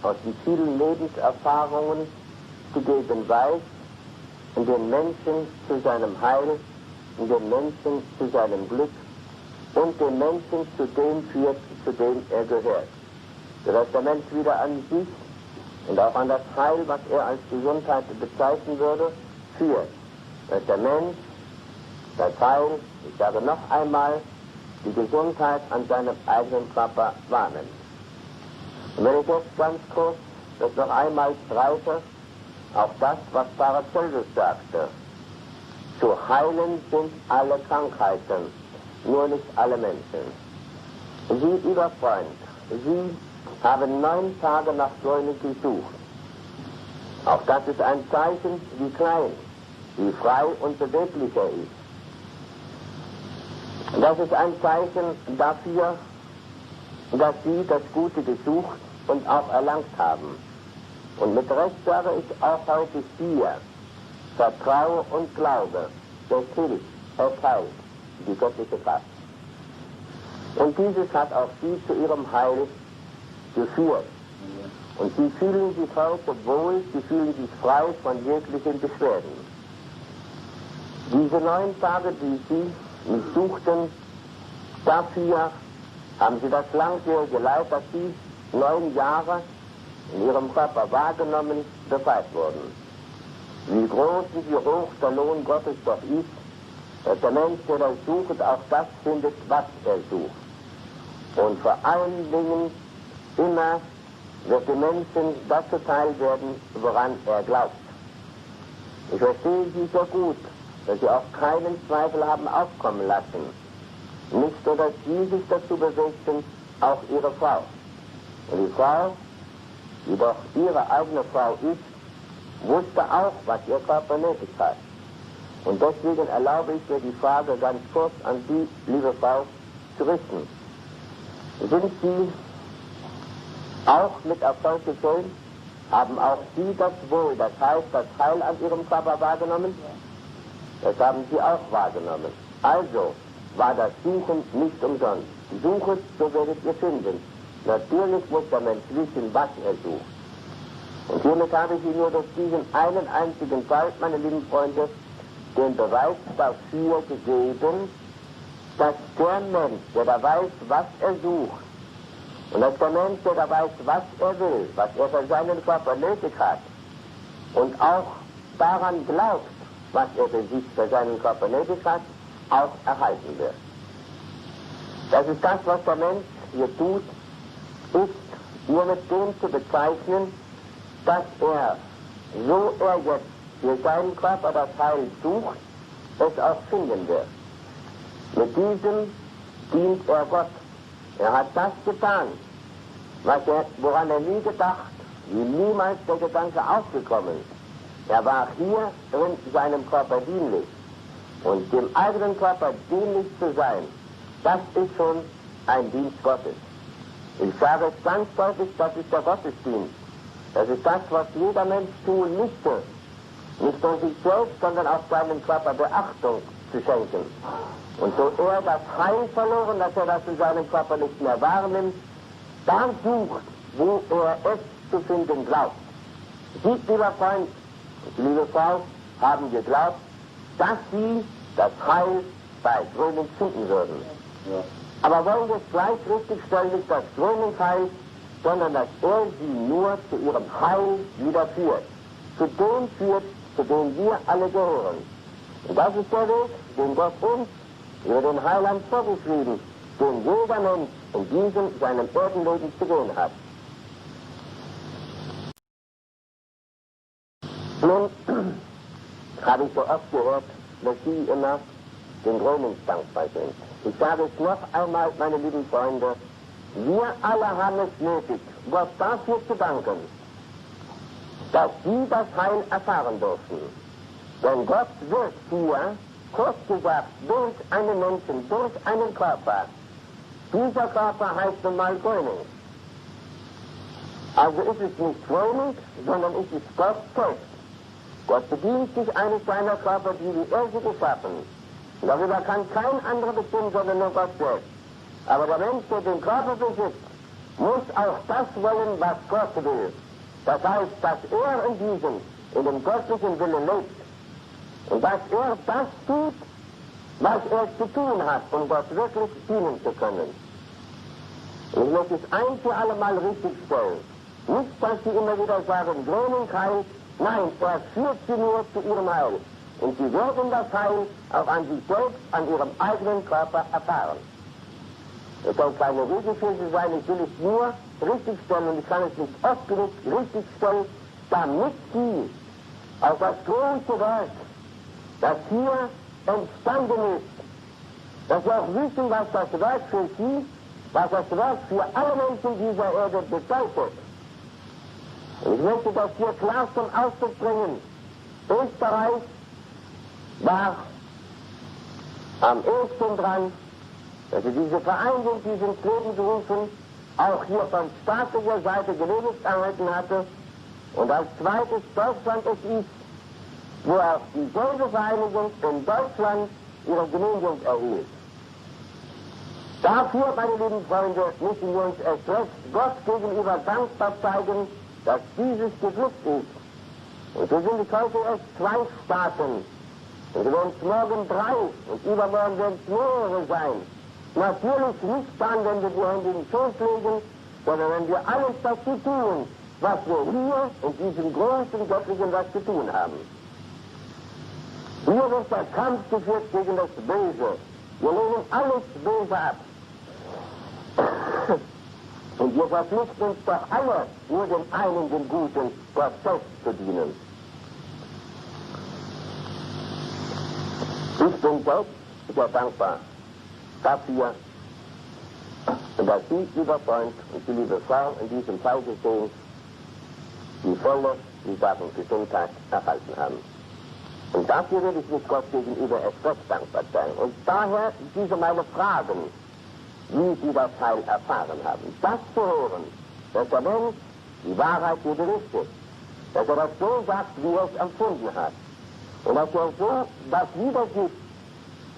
aus den vielen Lebenserfahrungen zu geben weiß, und den Menschen zu seinem Heil, und den Menschen zu seinem Glück und den Menschen zu dem führt, zu dem er gehört. Sodass der Mensch wieder an sich und auch an das Heil, was er als Gesundheit bezeichnen würde, führt. Dass der Mensch das Heil, ich sage noch einmal, die Gesundheit an seinem eigenen Körper wahrnimmt. Und wenn ich jetzt ganz kurz das noch einmal streiche, auf das, was Paracelsus sagte, zu heilen sind alle Krankheiten, nur nicht alle Menschen. Sie, lieber Freund, Sie haben 9 Tage nach Gröning gesucht. Auch das ist ein Zeichen, wie klein, wie frei und beweglich er ist. Das ist ein Zeichen dafür, dass Sie das Gute gesucht und auch erlangt haben. Und mit Recht sage ich auch heute hier, Vertraue und Glaube, das hilft, erteilt die göttliche Kraft. Und dieses hat auch Sie zu Ihrem Heil geführt. Und Sie fühlen sich heute wohl, Sie fühlen sich frei von jeglichen Beschwerden. Diese 9 Tage, die Sie mich suchten, dafür haben Sie das langjährige Leid, das Sie 9 Jahre in Ihrem Körper wahrgenommen, befreit wurden. Wie groß und wie hoch der Lohn Gottes doch ist, dass der Mensch, der das sucht, auch das findet, was er sucht. Und vor allen Dingen immer wird dem Menschen das zuteil werden, woran er glaubt. Ich verstehe Sie so gut, dass Sie auch keinen Zweifel haben aufkommen lassen. Nicht nur, dass Sie sich dazu bewegten, auch Ihre Frau. Und die Frau, die doch Ihre eigene Frau ist, wusste auch, was Ihr Körper nötig hat. Und deswegen erlaube ich mir die Frage ganz kurz an Sie, liebe Frau, zu richten. sind Sie auch mit Erfolg gefüllt? Haben auch Sie das Wohl, das heißt das Heil an Ihrem Körper wahrgenommen? Das haben Sie auch wahrgenommen. Also war das Suchen nicht umsonst. Suchet, so werdet ihr finden. Natürlich muss der Mensch wissen, was er sucht. Und hiermit habe ich Ihnen nur durch diesen einen einzigen Fall, meine lieben Freunde, den Beweis dafür gegeben, dass der Mensch, der da weiß, was er sucht, und dass der Mensch, der da weiß, was er will, was er für seinen Körper nötig hat, und auch daran glaubt, was er für sich für seinen Körper nötig hat, auch erhalten wird. Das ist das, was der Mensch hier tut, ist nur mit dem zu bezeichnen, dass er, so er jetzt für seinen Körper das Heil sucht, es auch finden wird. Mit diesem dient er Gott. Er hat das getan, woran er nie gedacht, wie niemals der Gedanke aufgekommen. Er war hier in seinem Körper dienlich. Und dem eigenen Körper dienlich zu sein, das ist schon ein Dienst Gottes. Ich sage es ganz deutlich, das ist der Gottesdienst. Das ist das, was jeder Mensch tun müsste. Nicht nur sich selbst, sondern auch seinem Körper Beachtung zu schenken. Und so er das Heil verloren, dass er das in seinem Körper nicht mehr wahrnimmt, da sucht, wo er es zu finden glaubt. Sie, lieber Freund und liebe Frau, haben geglaubt, dass sie das Heil bei Gröning finden würden. Ja. Aber wollen wir es gleich richtig stellen, nicht das Gröning heilt, sondern dass er sie nur zu ihrem Heil wieder führt. Zu dem führt, zu dem wir alle gehören. Und das ist der Weg, den Gott uns über den Heiland vorgeschrieben, den jeder Mensch in diesem seinem Erdenleben zu gehen hat. Nun habe ich so oft gehört, dass Sie immer den Grönings dankbar sind. Ich sage es noch einmal, meine lieben Freunde, wir alle haben es nötig, Gott dafür zu danken, dass Sie das Heil erfahren durften. Denn Gott wirkt hier, kurz gesagt, durch einen Menschen, durch einen Körper. Dieser Körper heißt nun mal Gröning. Also ist es nicht Gröning, sondern ist es Gott selbst. Gott bedient sich eines seiner Körper, die er sie geschaffen. Darüber kann kein anderer bestimmen, sondern nur Gott selbst. Aber der Mensch, der den Körper besitzt, muss auch das wollen, was Gott will. Das heißt, dass er in diesem, in dem göttlichen Willen lebt. Und dass er das tut, was er zu tun hat, um Gott wirklich dienen zu können. Und ich möchte es ein für alle Mal richtig stellen. Nicht, dass sie immer wieder sagen, Gröning heilt. Nein, er führt sie nur zu ihrem Heil. Und sie werden das Heil auch an sich selbst, an ihrem eigenen Körper erfahren. Es soll keine Regel für sie sein, ich will es nur richtig stellen, und ich kann es nicht oft genug richtig stellen, damit sie auf das große Werk, das hier entstanden ist, dass sie auch wissen, was das Werk für sie, was das Werk für alle Menschen dieser Erde bedeutet. Und ich möchte das hier klar zum Ausdruck bringen. Österreich war am ehesten dran, dass sie diese Vereinigung, die sie ins Leben gerufen, auch hier von staatlicher Seite genehmigt erhalten hatte. Und als zweites Deutschland es ist, wo auch dieselbe Vereinigung in Deutschland ihre Genehmigung erhielt. Dafür, meine lieben Freunde, müssen wir uns erst recht Gott gegenüber dankbar zeigen, dass dieses geglückt ist. Und so sind es heute erst 2 Staaten. Und werden es morgen 3 und übermorgen werden es mehrere sein. Natürlich nicht dann, wenn wir die Hände in den Schoß legen, sondern wenn wir alles dazu tun, was wir hier in diesem großen göttlichen was zu tun haben. Hier wird der Kampf geführt gegen das Böse. Wir lehnen alles Böse ab. Und wir verpflichten uns doch alle, nur den einen, den Guten, Gott selbst zu dienen. Ich bin selbst sehr dankbar dafür, dass Sie, lieber Freund und die liebe Frau, in diesem Fall gesehen, die volle, die Sachen Gesundheit erhalten haben. Und dafür will ich mich Gott gegenüber erst recht dankbar sein. Und daher diese meine Fragen, wie sie das Heil erfahren haben. Das zu hören, dass der Mensch die Wahrheit hier berichtet, dass er das so sagt, wie er es empfunden hat. Und dass er so das wiedergibt,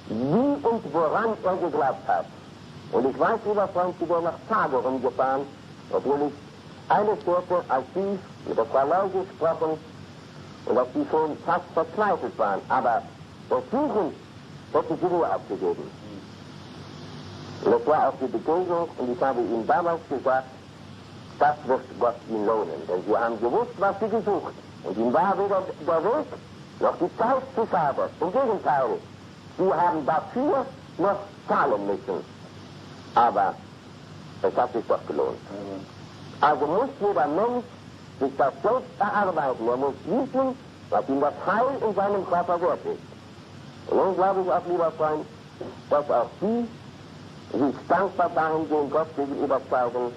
wie und woran er geglaubt hat. Und ich weiß, lieber Freund, Sie wären nach Tage rumgefahren, obwohl ich eines hörte, als Sie mit der Frau Lau gesprochen und dass Sie schon fast verzweifelt waren. Aber versuchen, hätten Sie Ruhe abgegeben. Und das war auch die Begegnung, und ich habe Ihnen damals gesagt, das wird Gott Ihnen lohnen, denn Sie haben gewusst, was Sie gesucht. Und Ihnen war weder der Weg noch die Zeit zu schade. Im Gegenteil, Sie haben dafür noch zahlen müssen. Aber es hat sich doch gelohnt. Also muss jeder Mensch sich das selbst erarbeiten. Er muss wissen, was ihm das Heil in seinem Körper wert ist. Und nun glaube ich auch, lieber Freund, dass auch Sie sich dankbar dahingehend Gott gegenüber zeigen.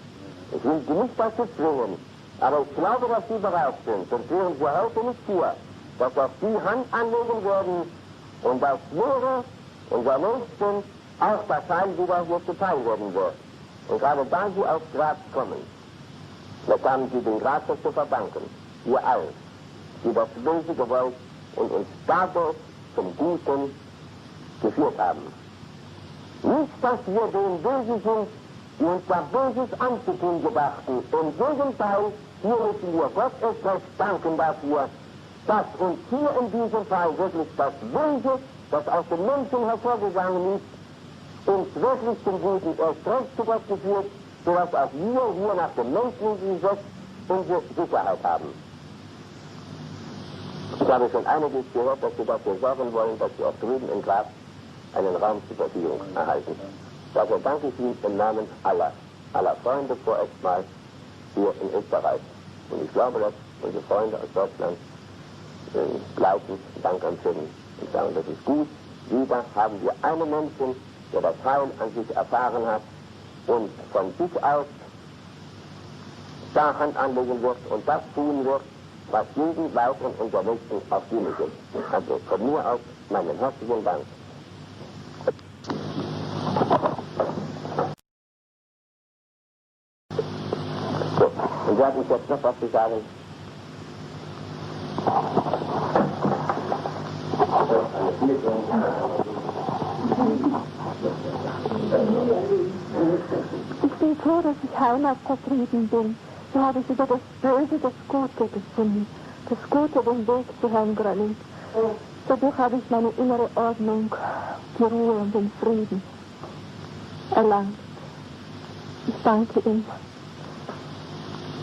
Ich will Sie nicht dazu zwingen, aber ich glaube, dass Sie bereit sind, sonst wären Sie heute nicht hier, dass auch Sie Hand anlegen werden und das Lehre unser Nächsten auch das Heil wieder hier zuteil werden wird. Und gerade da Sie aufs Gras kommen, da kamen Sie den Gras zu verdanken, ihr allen, die das Böse gewollt und uns dadurch zum Guten geführt haben. Nicht, dass wir den Bösen sind, die uns da Böses anzutun gedachten. Im Gegenteil, hier müssen wir Gott erst recht danken dafür, dass uns hier in diesem Fall wirklich das Böse, das aus den Menschen hervorgegangen ist, uns wirklich zum Guten erst recht zu Gott geführt, sodass auch wir hier nach dem menschlichen Gesetz unsere Sicherheit haben. Ich habe schon einiges gehört, dass Sie dafür sorgen wollen, dass Sie auch drüben in Graz einen Raum zur Verfügung erhalten. Dafür danke ich Ihnen im Namen aller Freunde vorerst mal hier in Österreich. Und ich glaube, dass unsere Freunde aus Deutschland gleichen Dank empfinden und sagen, das ist gut. Wieder haben wir einen Menschen, der das Heil an sich erfahren hat und von sich aus da Hand anlegen wird und das tun wird, was jeden weiteren unserer Nächsten auf dienlich ist. Also von mir aus meinen herzlichen Dank. So, und Sie hatten jetzt noch was zu sagen? Ich bin froh, dass ich Heimat vertrieben bin. So habe ich über das Böse das Gute gefunden. Das Gute, den Weg zu Herrn Gröning. Dadurch habe ich meine innere Ordnung, die Ruhe und den Frieden erlangt. Ich danke ihm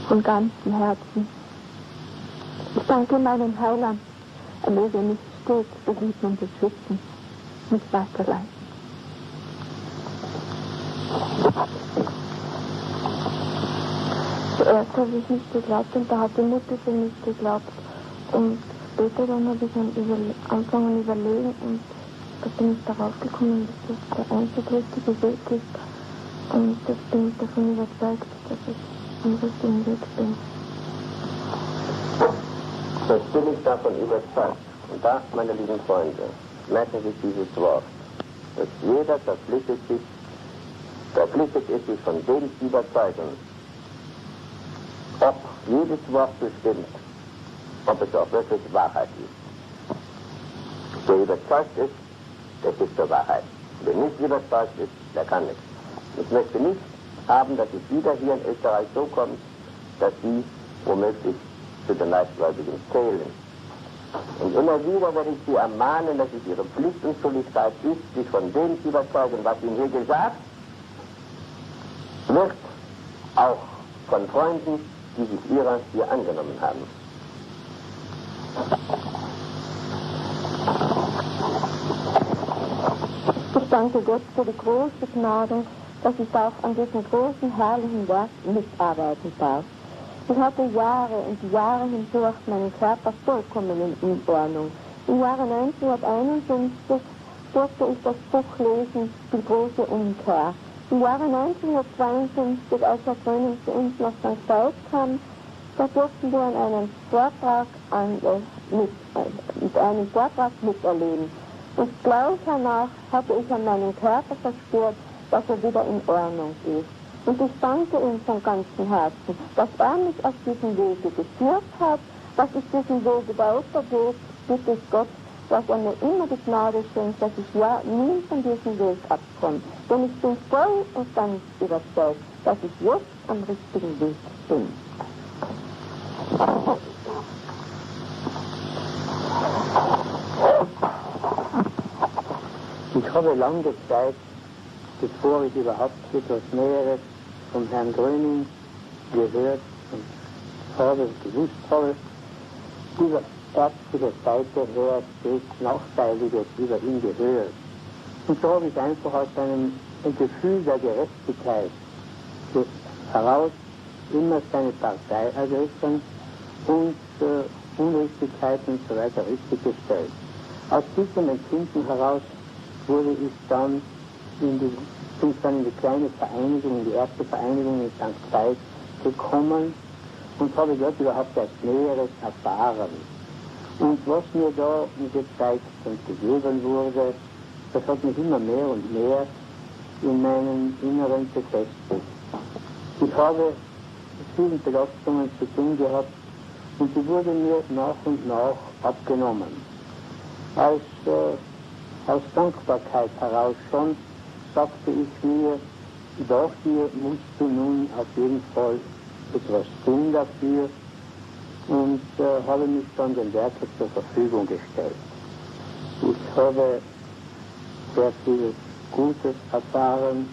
von ganzem Herzen. Ich danke meinem Heiland. Er möge mich stets behüten und beschützen, nicht weiterleiten. Zuerst habe ich nicht geglaubt und da hat die Mutter für mich geglaubt. Und später dann habe ich angefangen zu überlegen und da bin ich darauf gekommen, dass das der einzig richtige Weg ist. Und jetzt bin ich davon überzeugt, dass ich am richtigen Weg bin. Jetzt bin ich davon überzeugt. Und da, meine lieben Freunde, merken Sie dieses Wort, dass jeder verpflichtet ist, sich von dem zu überzeugen, ob jedes Wort bestimmt, ob es auch wirklich Wahrheit ist. Wer überzeugt ist, der ist zur Wahrheit. Wer nicht überzeugt ist, der kann nichts. Ich möchte nicht haben, dass es wieder hier in Österreich so kommt, dass Sie womöglich zu den Leibgläubigen zählen. Und immer wieder werde ich Sie ermahnen, dass es Ihre Pflicht und Schuldigkeit ist, sich von dem zu überzeugen, was Ihnen hier gesagt wird, auch von Freunden, die sich ihrer hier angenommen haben. Ich danke Gott für die große Gnade, dass ich auch an diesem großen, herrlichen Werk mitarbeiten darf. Ich hatte Jahre und Jahre hindurch meinen Körper vollkommen in Ordnung. Im Jahre 1951 durfte ich das Buch lesen, Die große Umkehr. Im Jahre 1952, als Herr Gröning zu uns nach St. Veit kam, da durften wir an einem Vortrag miterleben. Und gleich danach hatte ich an meinem Körper verspürt, dass er wieder in Ordnung ist. Und ich danke ihm von ganzem Herzen, dass er mich auf diesen Wege geführt hat, dass ich diesen Weg weitergehe. Bitte ich Gott, dass er mir immer die Gnade schenkt, dass ich ja nie von diesem Weg abkomme. Denn ich bin voll und ganz überzeugt, dass ich jetzt am richtigen Weg bin. Ich habe lange Zeit, bevor ich überhaupt etwas Näheres von Herrn Gröning gehört und gewusst habe, über ärztlicher Seite her stets Nachteiliges über ihn gehört. Und so habe ich einfach aus einem Gefühl der Gerechtigkeit heraus immer seine Partei ergriffen und Unrichtigkeiten und so weiter richtig gestellt. Aus diesem Empfinden heraus wurde ich dann in die kleine Vereinigung, in die erste Vereinigung in St. Veit gekommen und habe dort überhaupt etwas Näheres erfahren. Und was mir da gezeigt und gegeben wurde, das hat mich immer mehr und mehr in meinem Inneren befestigt. Ich habe mit vielen Belastungen zu tun gehabt und die wurde mir nach und nach abgenommen. Aus Dankbarkeit heraus schon sagte ich mir, dafür musst du nun auf jeden Fall etwas tun dafür und habe mich dann dem Werke zur Verfügung gestellt. Ich habe sehr viel Gutes erfahren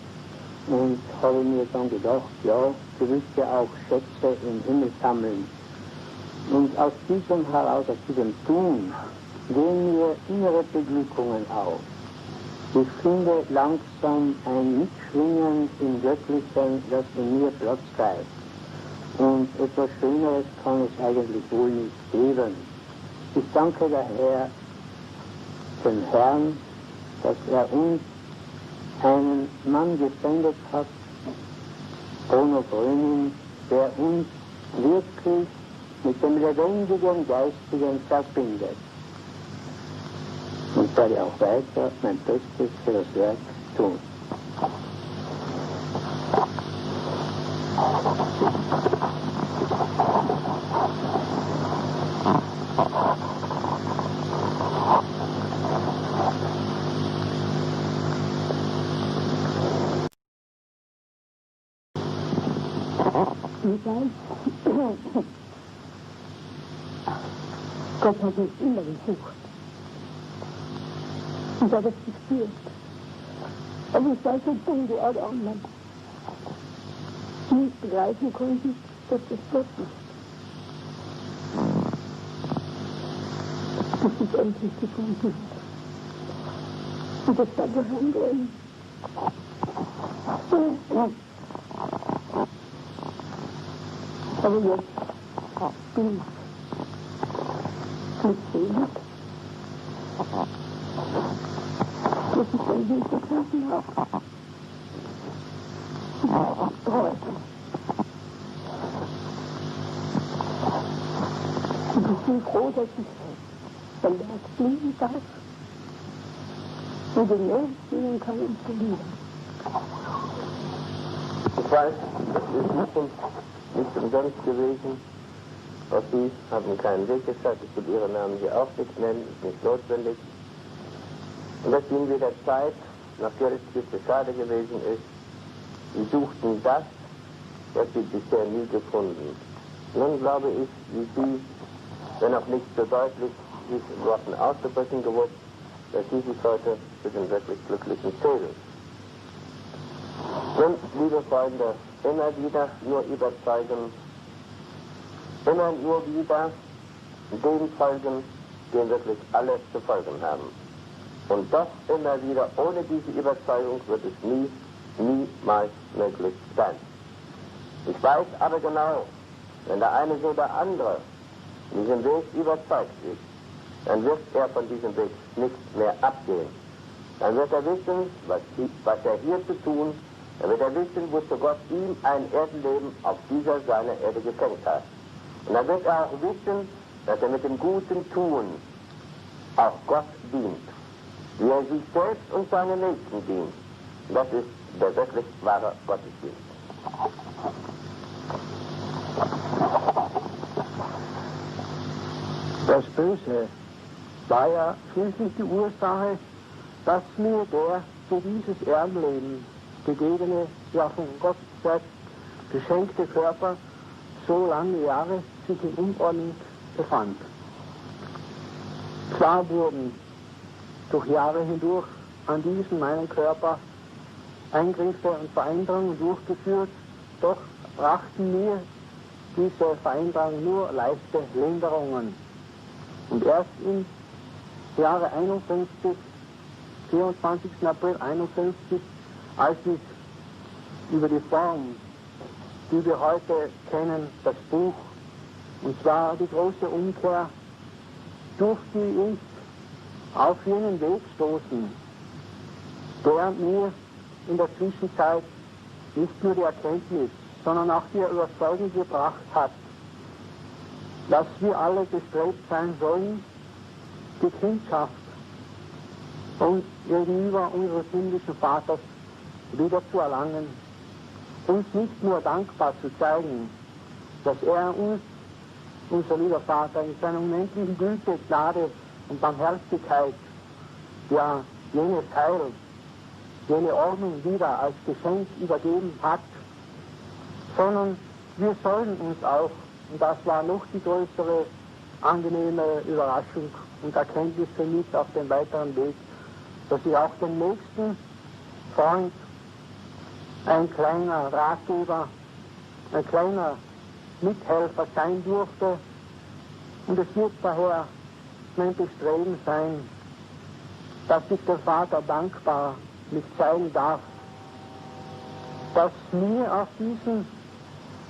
und habe mir dann gedacht, ja, du willst ja auch Schätze im Himmel sammeln. Und aus diesem heraus, aus diesem Tun, gehen mir innere Beglückungen auf. Ich finde langsam ein Mitschwingen im Göttlichen, das in mir Platz greift. Und etwas Schöneres kann es eigentlich wohl nicht geben. Ich danke daher dem Herrn, dass er uns einen Mann gesendet hat, Bruno Gröning, der uns wirklich mit dem lebendigen Geistigen verbindet. Und werde auch weiter mein Bestes für das Werk tun. Gott hat mich immer gesucht. Und hat es gespürt. Aber ich war so dumm wie alle anderen. Die nicht begreifen konnten, dass das Gott ist. Bis ich endlich gefunden habe. Und das war der Herrn Gröning. Aber jetzt bin ich glückselig, dass ich den Weg gefunden habe. Heute. Und ich bin froh, dass ich beim Werk fliegen darf und den Weg sehen kann und verlieren. Ich weiß, das ist nicht umsonst gewesen. Auch Sie haben keinen Weg gesagt, ich will Ihren Namen hier auch nicht nennen, ist nicht notwendig. Und dass Ihnen wieder Zeit nach Gerichtsgüte schade gewesen ist, Sie suchten das, was Sie bisher nie gefunden. Nun glaube ich, wie Sie, wenn auch nicht so deutlich, diesen Worten auszudrücken gewusst, dass Sie sich heute zu den wirklich Glücklichen zählen. Nun, liebe Freunde, immer wieder nur überzeugen, immer nur wieder dem folgen, dem wirklich alle zu folgen haben. Und doch immer wieder, ohne diese Überzeugung wird es niemals möglich sein. Ich weiß aber genau, wenn der eine so der andere diesen Weg überzeugt ist, dann wird er von diesem Weg nicht mehr abgehen. Dann wird er wissen, was er hier zu tun, dann wird er wissen, wozu Gott ihm ein Erdenleben auf dieser seiner Erde geschenkt hat. Und dann wird er auch wissen, dass er mit dem guten Tun auch Gott dient, wie er sich selbst und seinen Nächsten dient. Das ist der wirklich wahre Gottesdienst. Das Böse war ja schließlich die Ursache, dass mir der für dieses Erdenleben gegebene, ja von Gott selbst geschenkte Körper so lange Jahre sich in Unordnung befand. Zwar wurden durch Jahre hindurch an diesem meinen Körper Eingriffe und Veränderungen durchgeführt, doch brachten mir diese Veränderungen nur leichte Linderungen. Und erst im Jahre 51, 24. April 51, als ich über die Form, die wir heute kennen, das Buch, und zwar die große Umkehr, durfte ich auf jenen Weg stoßen, der mir in der Zwischenzeit nicht nur die Erkenntnis, sondern auch die Überzeugung gebracht hat, dass wir alle bestrebt sein sollen, die Kindschaft und gegenüber unseres himmlischen Vaters wieder zu erlangen, uns nicht nur dankbar zu zeigen, dass er uns, unser lieber Vater, in seiner unendlichen Güte, Gnade und Barmherzigkeit, ja jenes Heil, jene Ordnung wieder als Geschenk übergeben hat, sondern wir sollen uns auch, und das war noch die größere angenehme Überraschung und Erkenntnis für mich auf dem weiteren Weg, dass ich auch den nächsten Freund, ein kleiner Ratgeber, ein kleiner Mithelfer sein durfte. Und es wird daher mein Bestreben sein, dass ich dem Vater dankbar mich zeigen darf, dass mir auf diesem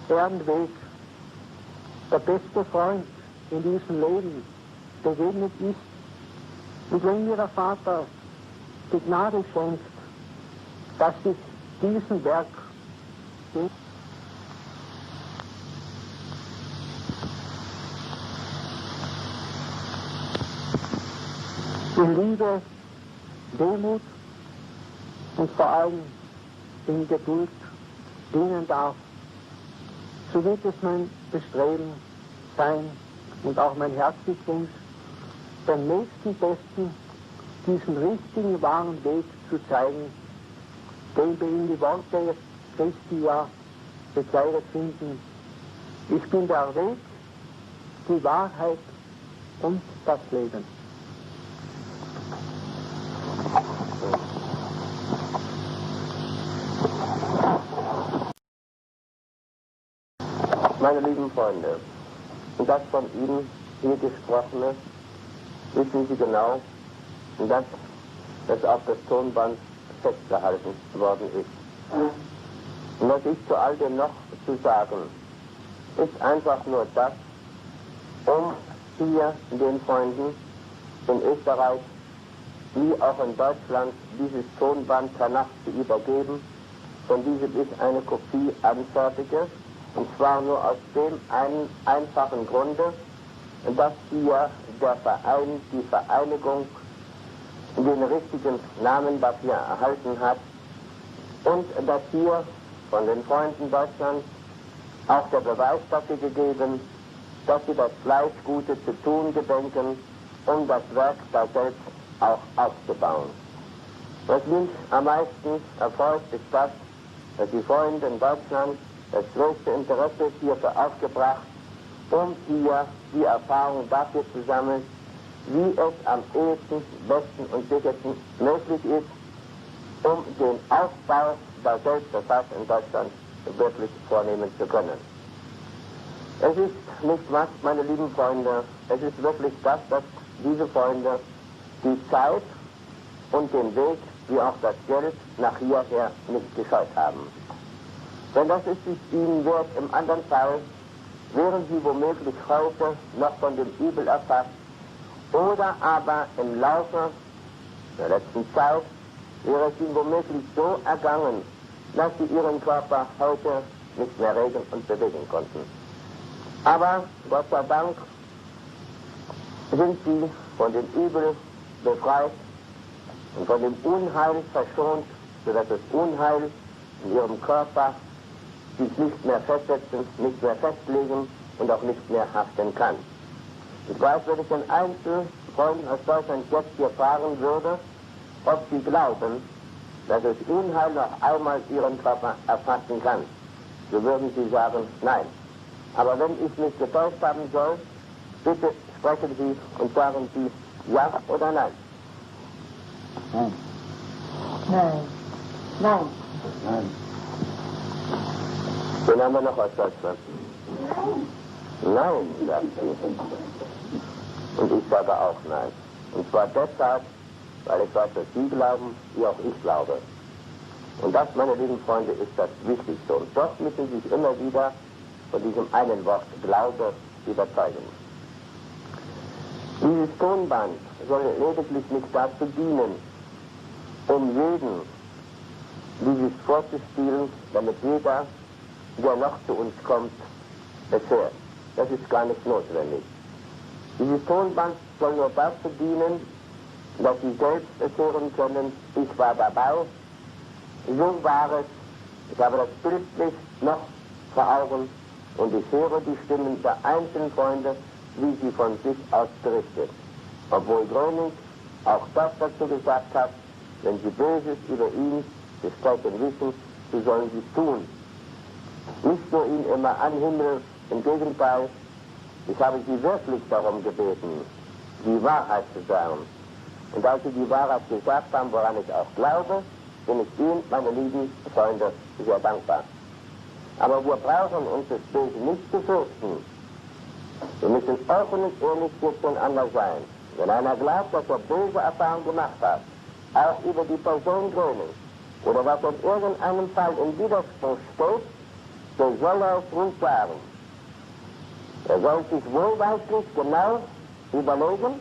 Erdenweg der beste Freund in diesem Leben begegnet ist. Und wenn mir der Vater die Gnade schenkt, dass ich diesen Werk in Liebe, Demut und vor allem in Geduld dienen darf, so wird es mein Bestreben sein und auch mein Herzenswunsch, dem nächsten Besten diesen richtigen, wahren Weg zu zeigen, den wir in die Worte Christi ja bekleidet finden. Ich bin der Weg, die Wahrheit und das Leben. Meine lieben Freunde, und das von Ihnen hier Gesprochene, wissen Sie genau, dass es auf das Tonband festgehalten worden ist. Und was ich zu all dem noch zu sagen, ist einfach nur das, um hier den Freunden in Österreich wie auch in Deutschland dieses Tonband per Nacht zu übergeben, von diesem ich eine Kopie anfertige, und zwar nur aus dem einen einfachen Grunde, dass hier der Verein, die Vereinigung, den richtigen Namen dafür erhalten hat und dass hier von den Freunden Deutschlands auch der Beweis dafür gegeben, dass sie das Gleichgute zu tun gedenken, um das Werk da selbst auch aufzubauen. Was mich am meisten erfreut, ist das, dass die Freunde in Deutschland das größte Interesse hierfür aufgebracht, um hier die Erfahrung dafür zu sammeln, wie es am ehesten, besten und sichersten möglich ist, um den Aufbau der Selbsterfassung in Deutschland wirklich vornehmen zu können. Es ist nicht was, meine lieben Freunde, es ist wirklich das, dass diese Freunde die Zeit und den Weg, wie auch das Geld, nach hierher nicht gescheut haben. Denn das ist es ihnen wert, im anderen Fall wären sie womöglich heute noch von dem Übel erfasst, oder aber im Laufe der letzten Zeit wäre es ihnen womöglich so ergangen, dass sie ihren Körper heute nicht mehr regen und bewegen konnten. Aber Gott sei Dank sind sie von dem Übel befreit und von dem Unheil verschont, sodass das Unheil in ihrem Körper sich nicht mehr festsetzen, nicht mehr festlegen und auch nicht mehr haften kann. Ich weiß, wenn ich den Einzelfreunden aus Deutschland jetzt hier fragen würde, ob sie glauben, dass das Unheil noch einmal ihren Körper erfassen kann, so würden sie sagen, nein. Aber wenn ich mich getäuscht haben soll, bitte sprechen Sie und sagen Sie ja oder nein. Nein. Nein. Nein. Nein. Den haben wir noch aus Deutschland. Nein, sagt sie. Und ich sage auch nein. Und zwar deshalb, weil ich weiß, dass Sie glauben, wie auch ich glaube. Und das, meine lieben Freunde, ist das Wichtigste. Und doch müssen Sie sich immer wieder von diesem einen Wort Glaube überzeugen. Dieses Tonband soll lediglich nicht dazu dienen, um jeden dieses vorzuspielen, damit jeder, der noch zu uns kommt, es hört. Das ist gar nicht notwendig. Dieses Tonband soll nur dazu dienen, dass Sie selbst es hören können, ich war dabei, so war es, ich habe das bildlich noch vor Augen und ich höre die Stimmen der einzelnen Freunde, wie sie von sich aus berichtet. Obwohl Gröning auch das dazu gesagt hat, wenn Sie Böses über ihn gesprochen wissen, so sollen Sie es tun. Nicht nur ihn immer anhimmeln, im Gegenteil, ich habe Sie wirklich darum gebeten, die Wahrheit zu sagen. Und als Sie die Wahrheit gesagt haben, woran ich auch glaube, bin ich Ihnen, meine lieben Freunde, sehr dankbar. Aber wir brauchen uns das Böse nicht zu fürchten. Wir müssen offen und ehrlich miteinander sein. Wenn einer glaubt, dass er böse Erfahrungen gemacht hat, auch über die Person Gröning, oder was in irgendeinem Fall im Widerspruch steht, so soll er es ruhig sagen. Er soll sich wohlweislich genau überlegen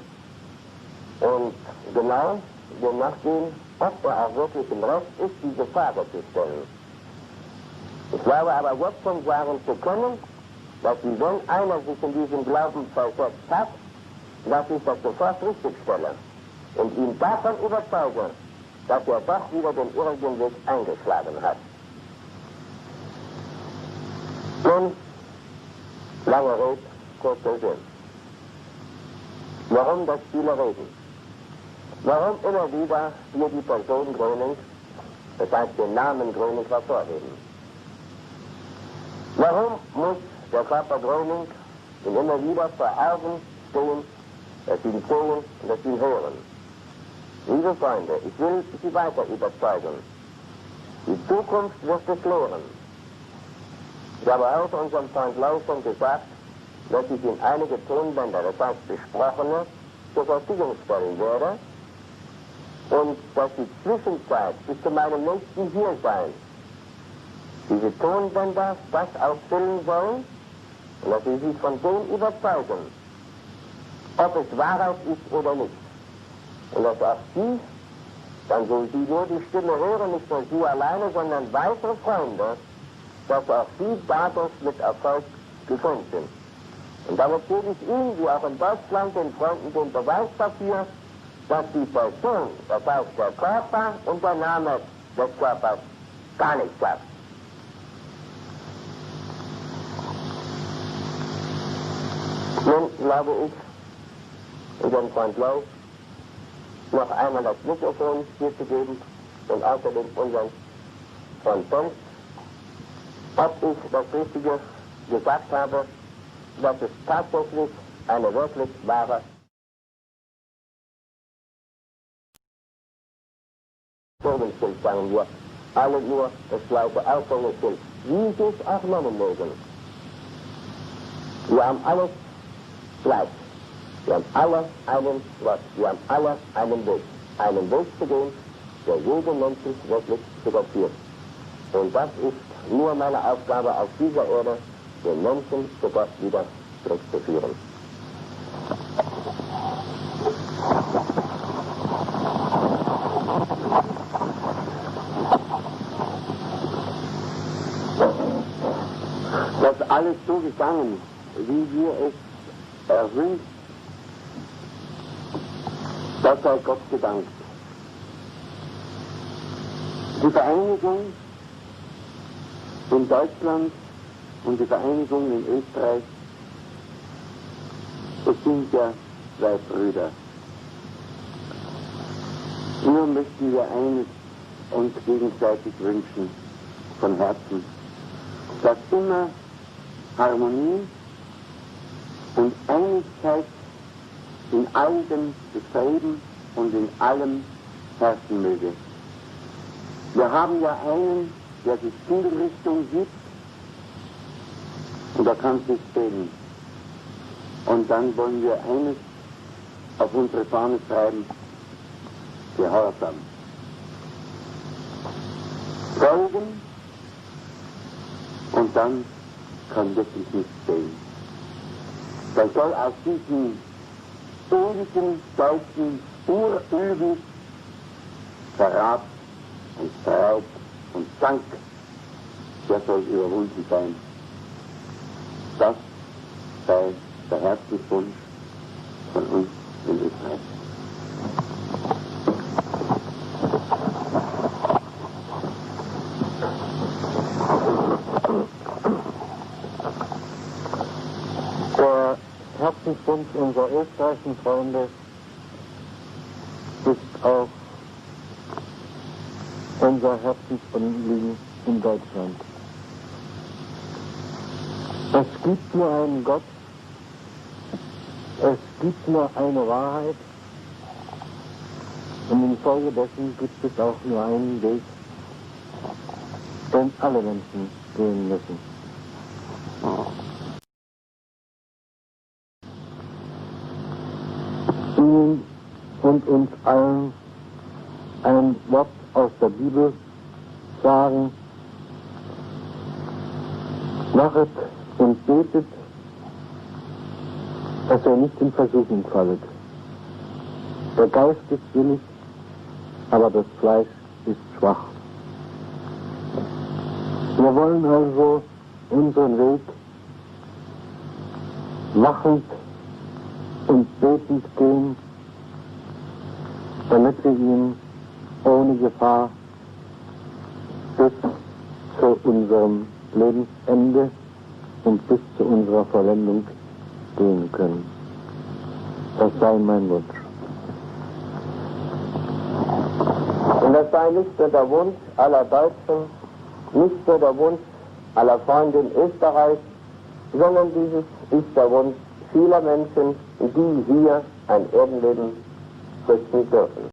und genau dem nachgehen, ob er auch wirklich im Recht ist, diese Frage zu stellen. Ich glaube aber jetzt schon sagen zu können, dass wenn einer sich in diesem Glauben versetzt hat, dass ich das sofort richtig stelle und ihn davon überzeuge, dass er doch wieder den irrigen Weg eingeschlagen hat. Nun, lange Rede, kurzer Sinn. Warum das viele Reden? Warum immer wieder hier die Person Gröning, das heißt den Namen Gröning hervorheben? Warum muss der Körper Gröning ihm immer wieder vor Augen stehen, dass sie ihn sehen und dass sie ihn hören? Liebe Freunde, ich will Sie weiter überzeugen. Die Zukunft wird es lehren. Ich habe auch unserem Freund Lausen gesagt, dass ich ihm einige Tonbänder, das heißt Besprochene, zur Verfügung stellen werde und dass die Zwischenzeit bis zu meinem nächsten Hiersein diese Tonbänder das ausfüllen sollen und dass sie sich von dem überzeugen, ob es Wahrheit ist oder nicht. Und dass auch Sie, dann so Sie nur die Stimme hören, nicht nur Sie alleine, sondern weitere Freunde, dass auch Sie dadurch mit Erfolg gekrönt sind. Und damit gebe ich Ihnen, wie auch in Deutschland, den Freunden den Beweis dafür, dass die Person, das heißt der Körper und der Name des Körpers, gar nichts sagt. Nun glaube ich, unserem Freund Lau noch einmal das Mikrofon hier zu geben und außerdem unseren Freund Pons, ob ich das Richtige gesagt habe, dass es tatsächlich eine wirklich wahre Vogelschild, sagen wir, alle nur das gleiche Auffangenschild, wie sie es auch nennen mögen. Wir haben alles gleich. Wir haben alle einen Gott. Wir haben alle einen Weg zu gehen, der jeden Menschen wirklich überführt. Und das ist nur meine Aufgabe auf dieser Erde, den Menschen zu Gott wieder zurückzuführen. Das ist alles so gegangen, wie wir es erwünscht. Das sei Gott gedankt. Die Vereinigung in Deutschland und die Vereinigung in Österreich, es sind ja zwei Brüder. Nur möchten wir eines uns gegenseitig wünschen, von Herzen, dass immer Harmonie und Einigkeit in all dem Bestreben und in allem herrschen möge. Wir haben ja einen, der die Stilrichtung gibt, und da kann es nicht fehlen. Und dann wollen wir eines auf unsere Fahne schreiben: Gehorsam. Folgen, und dann kann wirklich nichts fehlen. Da soll aus diesem ewigen deutschen Urübel Verrat und Raub und Zank, der soll überwunden sein. Das sei der Herzenswunsch von uns in Österreich. Der Herzenswunsch unserer österreichischen Freunde ist auch unser Herzensanliegen in Deutschland. Es gibt nur einen Gott, es gibt nur eine Wahrheit, und infolgedessen gibt es auch nur einen Weg, den alle Menschen gehen müssen. Ihnen und uns allen ein Wort aus der Bibel sagen: Wachet und betet, dass ihr nicht in Versuchung fallet. Der Geist ist willig, aber das Fleisch ist schwach. Wir wollen also unseren Weg wachend und betend gehen, damit wir ihn ohne Gefahr bis zu unserem Lebensende und bis zu unserer Vollendung gehen können. Das sei mein Wunsch. Und das sei nicht nur der Wunsch aller Deutschen, nicht nur der Wunsch aller Freunde in Österreich, sondern dieses ist der Wunsch vieler Menschen, die hier ein Erdenleben fristen dürfen.